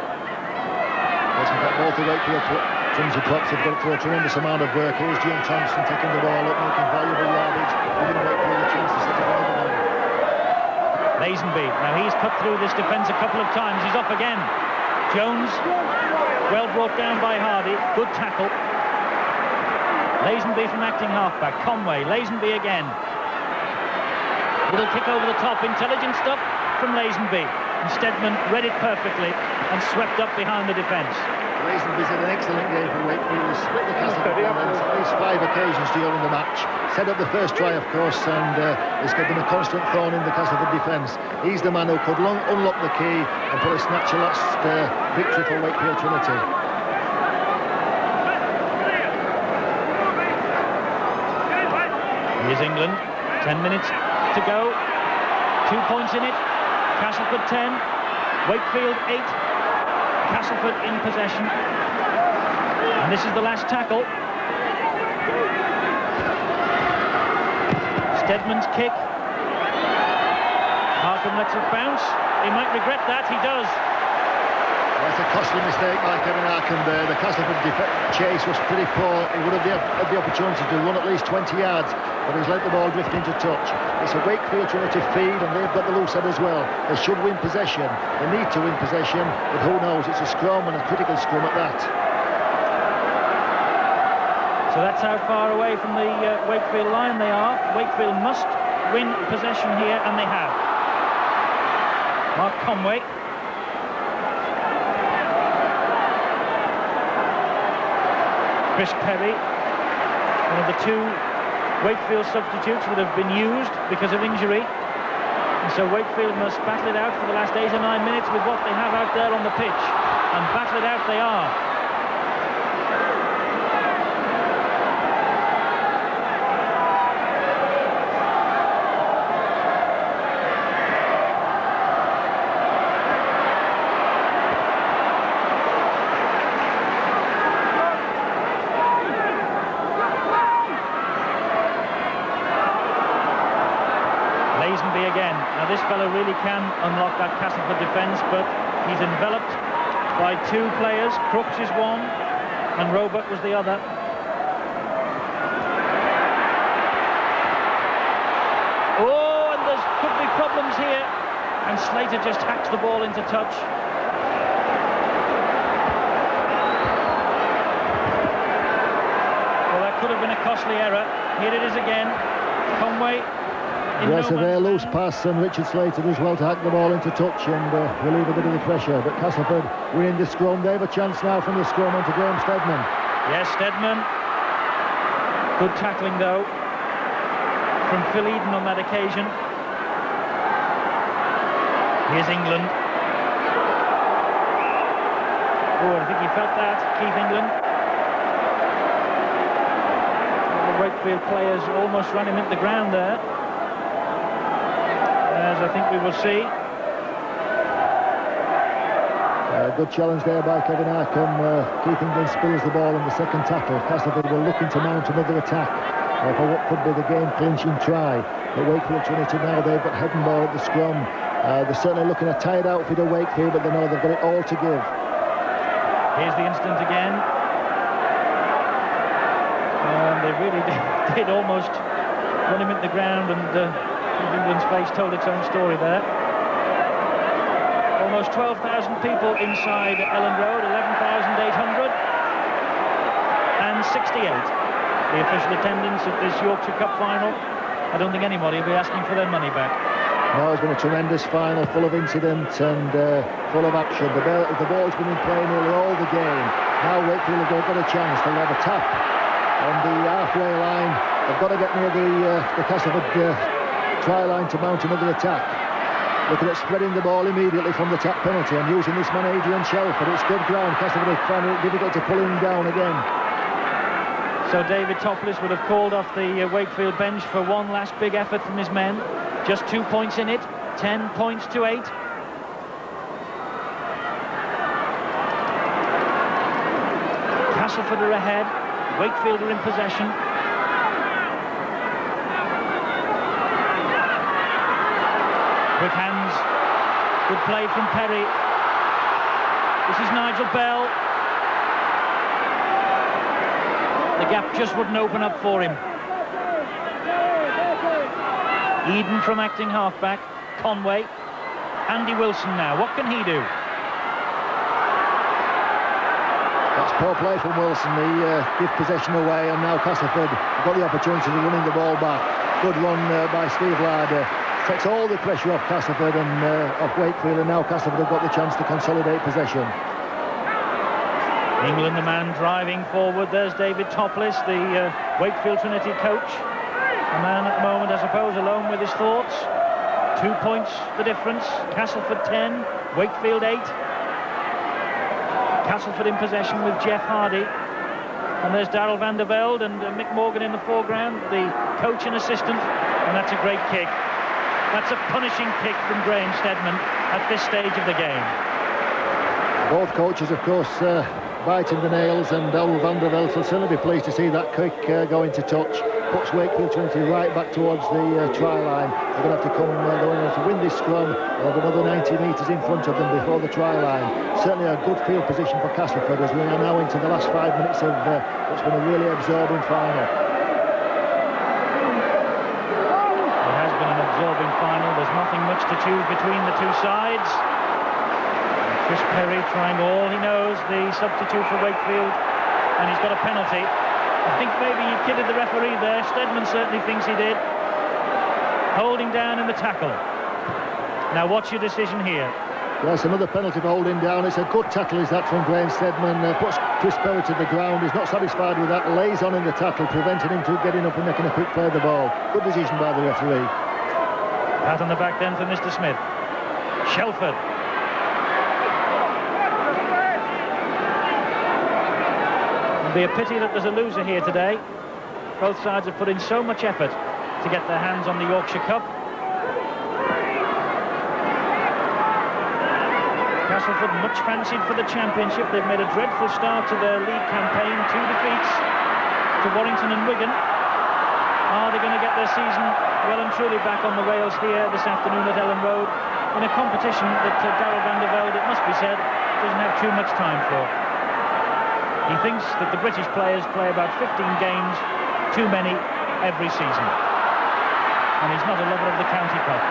Both the Wakefield Trinity props have got through a tremendous amount of work. Here's Jim Thompson taking the ball up, making valuable yardage, giving Wakefield a chance to set up another one. Lazenby, now he's cut through this defence a couple of times, he's off again. Jones, well brought down by Hardy, good tackle. Lazenby from acting halfback, Conway, Lazenby again. Little kick over the top, intelligent stuff from Lazenby. And Steadman read it perfectly and swept up behind the defence. Lazenby's had an excellent game for Wakefield. He's split the Castleford defence at least 5 occasions during the match. Set up the first try, of course, and he's given them a constant thorn in the Castleford defence. He's the man who could unlock the key and probably snatch a last victory for Wakefield Trinity. Here's England, 10 minutes to go, 2 points in it. Castleford 10, Wakefield 8, Castleford in possession. And this is the last tackle. Steadman's kick. Harkham lets it bounce. He might regret that, he does. That's a costly mistake by Kevin Harkham there. The Castleford chase was pretty poor. He would have had the opportunity to run at least 20 yards, but he's let the ball drift into touch. It's a Wakefield Trinity feed, and they've got the loose head as well. They should win possession. They need to win possession, but who knows? It's a scrum, and a critical scrum at that. So that's how far away from the Wakefield line they are. Wakefield must win possession here, and they have. Mark Conway. Chris Perry, one of the 2 Wakefield substitutes that have been used because of injury. And so Wakefield must battle it out for the last 8 or 9 minutes with what they have out there on the pitch. And battle it out they are. Again. Now this fellow really can unlock that Castleford defence, but he's enveloped by 2 players. Crooks is one and Roebuck was the other. Oh, and there could be problems here, and Slater just hacks the ball into touch. Well, that could have been a costly error. Here it is again. Conway. Yes, a very loose pass, and Richard Slater as well to hack the ball into touch and relieve a bit of the pressure. But Castleford winning the scrum. They have a chance now from the scrum onto Graham Steadman. Yes, Steadman. Good tackling, though, from Phil Eden on that occasion. Here's England. Oh, I think he felt that, Keith England. The Wakefield players almost ran him into the ground there, as I think we will see. Good challenge there by Kevin Harkham. Keith England spills the ball in the second tackle. Castleford were looking to mount another attack for what could be the game-clinching try. But Wakefield Trinity now, they've got head and ball at the scrum. They're certainly looking a tired outfit of Wakefield, but they know they've got it all to give. Here's the instant again. They really did almost run him into the ground, and England's face told its own story there. Almost 12,000 people inside Ellen Road, 11,868. The official attendance at this Yorkshire Cup final. I don't think anybody will be asking for their money back. No, it's been a tremendous final, full of incident and full of action. The ball's been in play nearly all the game. Now Wakefield have got a chance. They'll have a tap on the halfway line. They've got to get near the Castleford try line to mount another attack. Looking at spreading the ball immediately from the tap penalty and using this man Adrian Shelford. It's good ground. Castleford are finding it difficult to pull him down again. So David Topless would have called off the Wakefield bench for one last big effort from his men. Just 2 points in it, 10 points to 8. Castleford are ahead, Wakefield are in possession. Quick hands. Good play from Perry. This is Nigel Bell. The gap just wouldn't open up for him. Eden from acting halfback. Conway. Andy Wilson now. What can he do? That's poor play from Wilson. He give possession away, and now Castleford got the opportunity of winning the ball back. Good run by Steve Larder. Takes all the pressure off Castleford and off Wakefield, and now Castleford have got the chance to consolidate possession. England, the man driving forward. There's David Topless, the Wakefield Trinity coach. A man at the moment, I suppose, alone with his thoughts. 2 points the difference. Castleford 10, Wakefield 8. Castleford in possession with Jeff Hardy. And there's Darrell van der Velde and Mick Morgan in the foreground, the coach and assistant. And that's a great kick. That's a punishing kick from Graham Steadman at this stage of the game. Both coaches, of course, biting the nails, and Darrell van der Velde will certainly be pleased to see that kick go into touch. Puts Wakefield Trinity right back towards the try line. They're going to have to come, they're going to have to win this scrum. They'll have another 90 metres in front of them before the try line. Certainly a good field position for Castleford as we are now into the last 5 minutes of what's been a really absorbing final. It has been an absorbing final. There's nothing much to choose between the two sides. Chris Perry trying all he knows, the substitute for Wakefield, and he's got a penalty. I think maybe he kidded the referee there. Steadman certainly thinks he did. Holding down in the tackle. Now what's your decision here? Yes, another penalty for holding down. It's a good tackle, is that, from Graham Steadman. Puts Chris Perry to the ground. He's not satisfied with that. Lays on in the tackle, preventing him from getting up and making a quick play of the ball. Good decision by the referee. Pat on the back then for Mr. Smith. Shelford. It'll be a pity that there's a loser here today. Both sides have put in so much effort to get their hands on the Yorkshire Cup. Castleford much fancied for the championship. They've made a dreadful start to their league campaign. 2 defeats to Warrington and Wigan. Are they going to get their season well and truly back on the rails here this afternoon at Ellen Road in a competition that Darrell van der Velde, it must be said, doesn't have too much time for? He thinks that the British players play about 15 games too many every season. And he's not a lover of the county cup.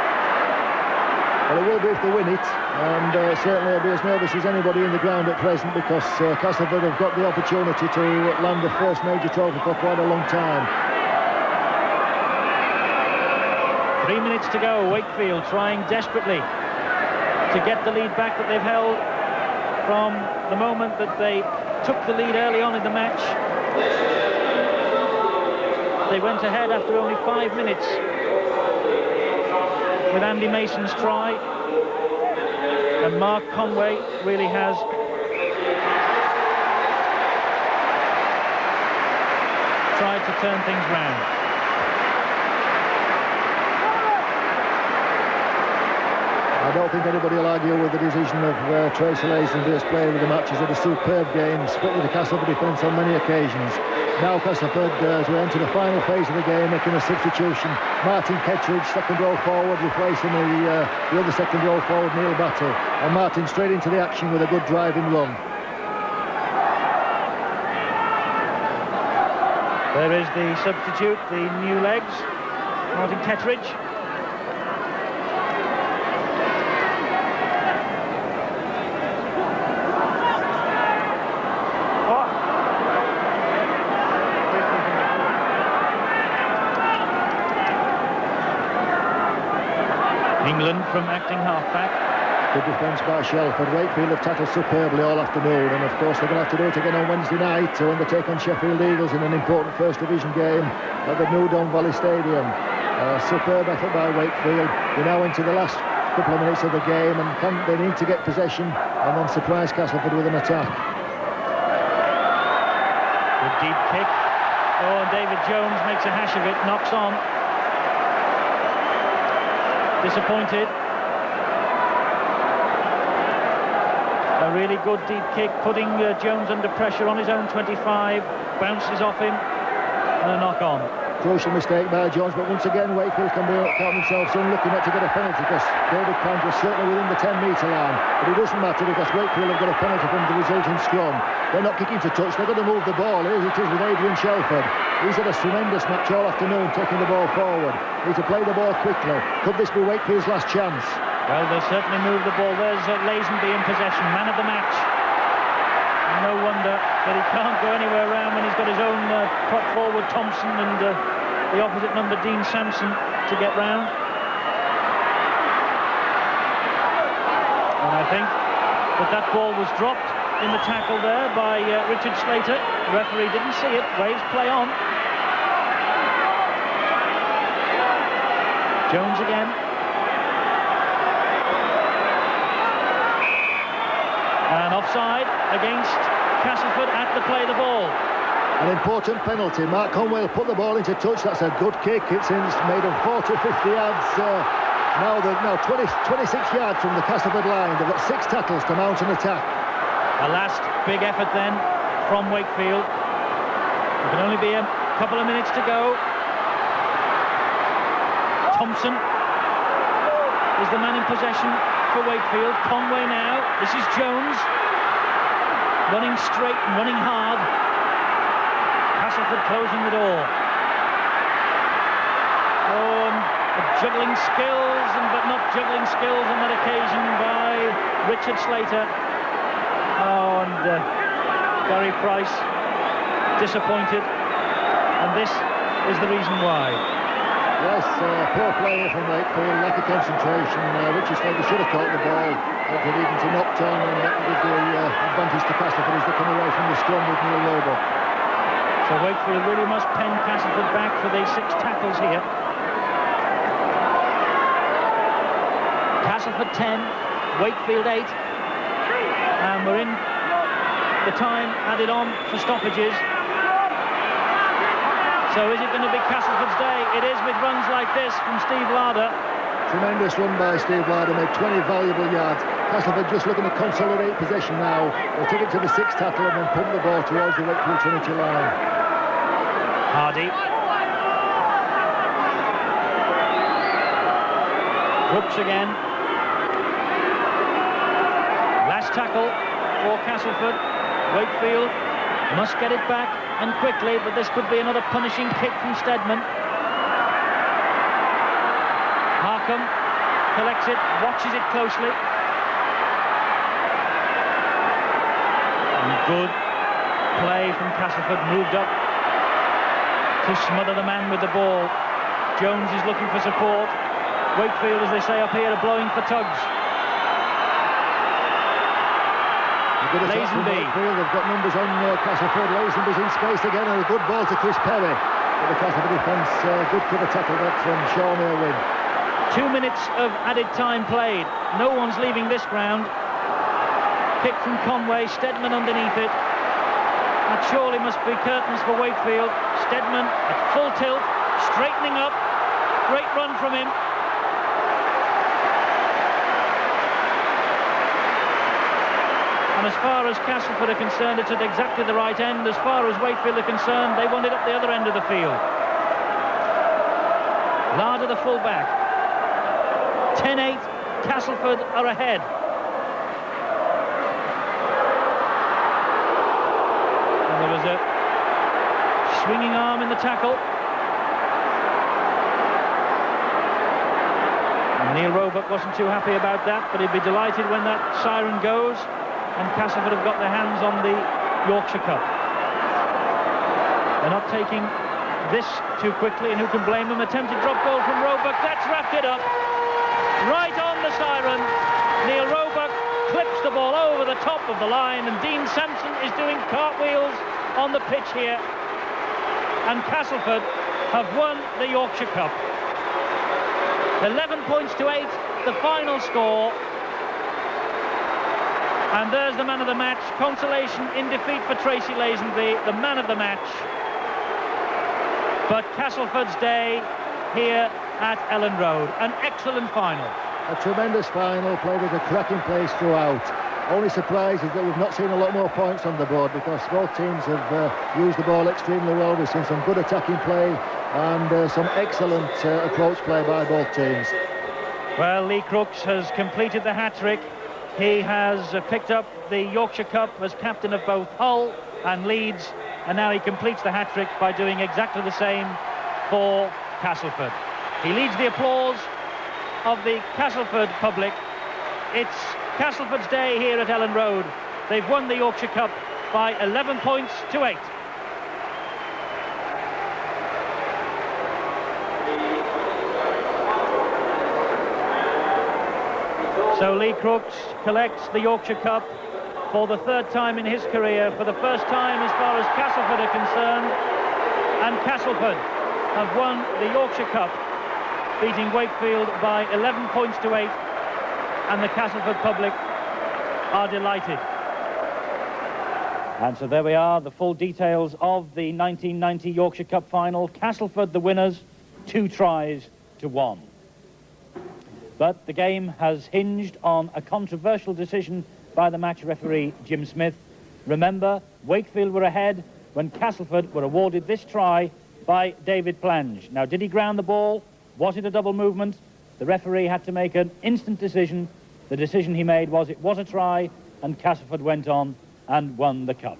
Well, it will be if they win it, and certainly he'll be as nervous as anybody in the ground at present, because Castleford have got the opportunity to land the first major trophy for quite a long time. 3 minutes to go. Wakefield trying desperately to get the lead back that they've held from the moment that they took the lead early on in the match. They went ahead after only 5 minutes with Andy Mason's try, and Mark Conway really has tried to turn things round. I don't think anybody will argue with the decision of Tracy Lazenby's player of the match. He's had a superb game, split with the Castleford defence on many occasions. Now Castleford, as we enter the final phase of the game, making a substitution. Martin Kettridge, second row forward, replacing the other second row forward, Neil Battle. And Martin straight into the action with a good driving run. There is the substitute, the new legs, Martin Kettridge. England from acting halfback. Good defence by Shelford. Wakefield have tackled superbly all afternoon, and of course they're going to have to do it again on Wednesday night when they take on Sheffield Eagles in an important First Division game at the New Don Valley Stadium. Superb effort by Wakefield. We're now into the last couple of minutes of the game, and they need to get possession and then surprise Castleford with an attack. Good deep kick. Oh, and David Jones makes a hash of it, knocks on. Disappointed. A really good deep kick, putting Jones under pressure on his own 25, bounces off him, and a knock on. Crucial mistake by Jones, but once again Wakefield can count themselves unlucky not to get a penalty, because David Plant was certainly within the 10-metre line. But it doesn't matter, because Wakefield have got a penalty from the resulting scrum. They're not kicking to touch, they're going to move the ball. Here it is with Adrian Shelford. He's had a tremendous match all afternoon, taking the ball forward. Need to play the ball quickly. Could this be Wakefield's last chance? Well, they'll certainly move the ball. There's Lazenby in possession, man of the match. No wonder that he can't go anywhere around when he's got his own prop forward Thompson and the opposite number Dean Sampson to get round. And I think that ball was dropped in the tackle there by Richard Slater. The referee didn't see it. Waves play on. Jones again. And offside against Castleford at the play the ball. An important penalty. Mark Conway will put the ball into touch. That's a good kick. It's made of 40, 50 yards. Now 26 yards from the Castleford line. They've got 6 tackles to mount an attack. A last big effort then from Wakefield. There can only be a couple of minutes to go. Thompson is the man in possession for Wakefield. Conway now. This is Jones. Running straight and running hard. Castleford closing the door. Oh, juggling skills, but not juggling skills on that occasion by Richard Slater. Oh, and Gary Price disappointed. And this is the reason why. Yes, poor play from Wakefield, lack of concentration. Richard Slater should have caught the ball, but he needed to knock on, and that would give the advantage to Castleford as they come away from the scrum with Neil Roebuck. So Wakefield really must pen Castleford back for the 6 tackles here. Castleford 10, Wakefield 8, and we're in the time added on for stoppages. So is it going to be Castleford's day? It is, with runs like this from Steve Larder. Tremendous run by Steve Larder, made 20 valuable yards. Castleford just looking to consolidate possession now. They'll take it to the 6th tackle and then pump the ball towards the Wakefield Trinity line. Hardy. Brooks again. Last tackle for Castleford. Wakefield must get it back, and quickly, but this could be another punishing kick from Steadman. Harkham collects it, watches it closely. And good play from Castleford, moved up to smother the man with the ball. Jones is looking for support. Wakefield, as they say up here, are blowing for tugs. Lazenby. They've got numbers on Castleford. Lazenby's in space again, and a good ball to Chris Perry. But the Castleford defence, good cover tackle that from Sean Irwin. 2 minutes of added time played. No one's leaving this ground. Kick from Conway, Steadman underneath it. That surely must be curtains for Wakefield. Steadman at full tilt, straightening up. Great run from him. And as far as Castleford are concerned, it's at exactly the right end. As far as Wakefield are concerned, they want it up the other end of the field. Larder, the full-back. 10-8, Castleford are ahead. And there was a swinging arm in the tackle. And Neil Roebuck wasn't too happy about that, but he'd be delighted when that siren goes and Castleford have got their hands on the Yorkshire Cup. They're not taking this too quickly, and who can blame them? Attempted drop goal from Roebuck. That's wrapped it up. Right on the siren. Neil Roebuck clips the ball over the top of the line, and Dean Sampson is doing cartwheels on the pitch here. And Castleford have won the Yorkshire Cup. 11 points to 8, the final score. And there's the man of the match. Consolation in defeat for Tracy Lazenby, the man of the match. But Castleford's day here at Ellen Road. An excellent final. A tremendous final, played with a cracking pace throughout. Only surprise is that we've not seen a lot more points on the board, because both teams have used the ball extremely well. We've seen some good attacking play and some excellent approach play by both teams. Well, Lee Crooks has completed the hat-trick. He has picked up the Yorkshire Cup as captain of both Hull and Leeds, and now he completes the hat-trick by doing exactly the same for Castleford. He leads the applause of the Castleford public. It's Castleford's day here at Ellen Road. They've won the Yorkshire Cup by 11 points to 8. So Lee Crooks collects the Yorkshire Cup for the third time in his career, for the first time as far as Castleford are concerned, and Castleford have won the Yorkshire Cup, beating Wakefield by 11 points to 8, and the Castleford public are delighted. And so there we are, the full details of the 1990 Yorkshire Cup final. Castleford the winners, 2 tries to 1. But the game has hinged on a controversial decision by the match referee, Jim Smith. Remember, Wakefield were ahead when Castleford were awarded this try by David Plange. Now, did he ground the ball? Was it a double movement? The referee had to make an instant decision. The decision he made was it was a try, and Castleford went on and won the cup.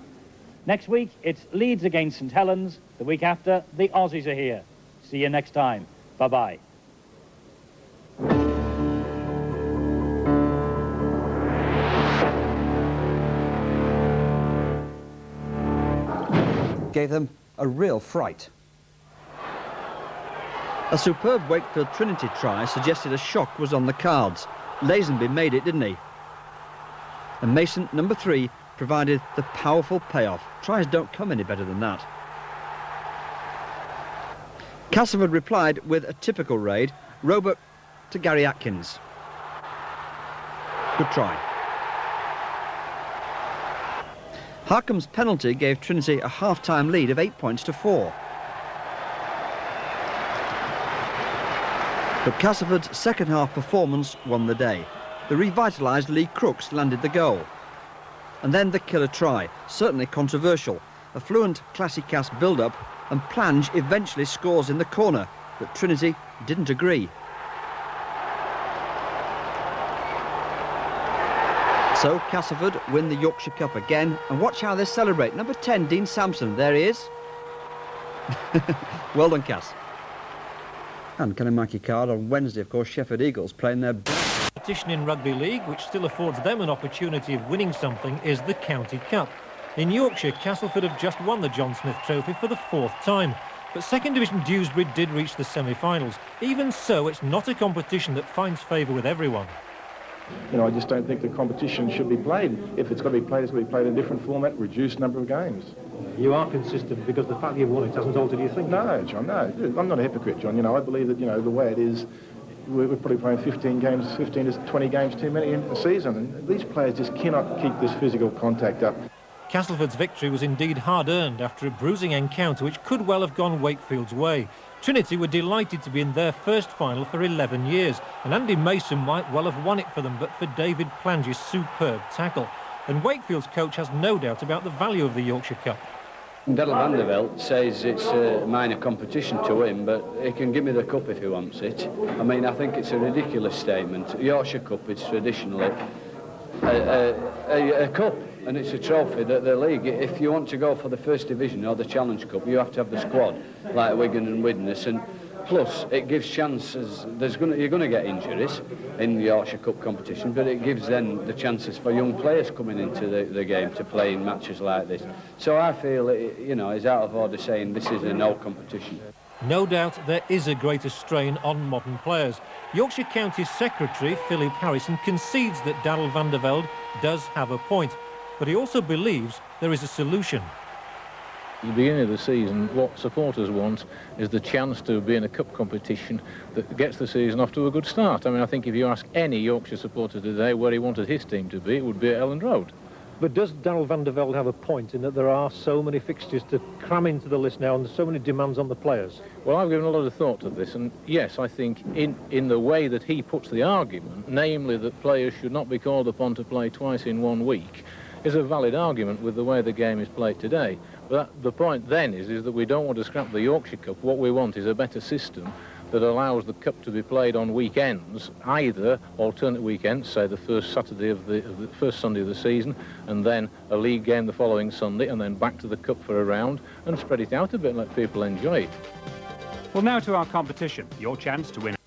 Next week, it's Leeds against St Helens. The week after, the Aussies are here. See you next time. Bye-bye. Gave them a real fright. A superb Wakefield Trinity try suggested a shock was on the cards. Lazenby made it, didn't he? And Mason, number 3, provided the powerful payoff. Tries don't come any better than that. Castleford replied with a typical raid. Roebuck to Gary Atkins. Good try. Harcombe's penalty gave Trinity a half-time lead of 8 points to 4. But Castleford's second-half performance won the day. The revitalised Lee Crooks landed the goal. And then the killer try, certainly controversial. A fluent classy cast build-up, and Plange eventually scores in the corner, but Trinity didn't agree. So Castleford win the Yorkshire Cup again, and watch how they celebrate. Number 10, Dean Sampson, there he is. Well done, Cass. And can I mark your card? On Wednesday, of course, Sheffield Eagles playing their competition in Rugby League, which still affords them an opportunity of winning something, is the County Cup. In Yorkshire, Castleford have just won the John Smith Trophy for the 4th time. But second division Dewsbury did reach the semi-finals. Even so, it's not a competition that finds favour with everyone. You know, I just don't think the competition should be played. If it's got to be played, it's got to be played in a different format, reduced number of games. You are consistent because the fact that you've won it hasn't altered your thinking. No, John, no. I'm not a hypocrite, John. You know, I believe that, you know, the way it is, we're probably playing 15 to 20 games too many in a season. And these players just cannot keep this physical contact up. Castleford's victory was indeed hard-earned after a bruising encounter which could well have gone Wakefield's way. Trinity were delighted to be in their first final for 11 years, and Andy Mason might well have won it for them but for David Plange's superb tackle. And Wakefield's coach has no doubt about the value of the Yorkshire Cup. Daryl van der Veld says it's a minor competition to him, but he can give me the cup if he wants it. I mean, I think it's a ridiculous statement. Yorkshire Cup is traditionally a cup, and it's a trophy that the league, if you want to go for the First Division or the Challenge Cup, you have to have the squad like Wigan and Widnes, and plus it gives chances. You're going to get injuries in the Yorkshire Cup competition, but it gives then the chances for young players coming into the game to play in matches like this. So I feel you know, it's out of order saying this is a no competition. No doubt there is a greater strain on modern players. Yorkshire County's secretary, Philip Harrison, concedes that Daryl van der Velde does have a point, but he also believes there is a solution. At the beginning of the season, what supporters want is the chance to be in a cup competition that gets the season off to a good start. I mean, I think if you ask any Yorkshire supporter today where he wanted his team to be, it would be at Ellen Road. But does Darrell van der Velde have a point in that there are so many fixtures to cram into the list now and there's so many demands on the players? Well, I've given a lot of thought to this, and yes, I think in the way that he puts the argument, namely that players should not be called upon to play twice in 1 week, is a valid argument with the way the game is played today. But the point then is that we don't want to scrap the Yorkshire Cup. What we want is a better system that allows the Cup to be played on weekends, either alternate weekends, say the first Saturday of the first Sunday of the season, and then a league game the following Sunday, and then back to the Cup for a round, and spread it out a bit and let people enjoy it. Well, now to our competition, your chance to win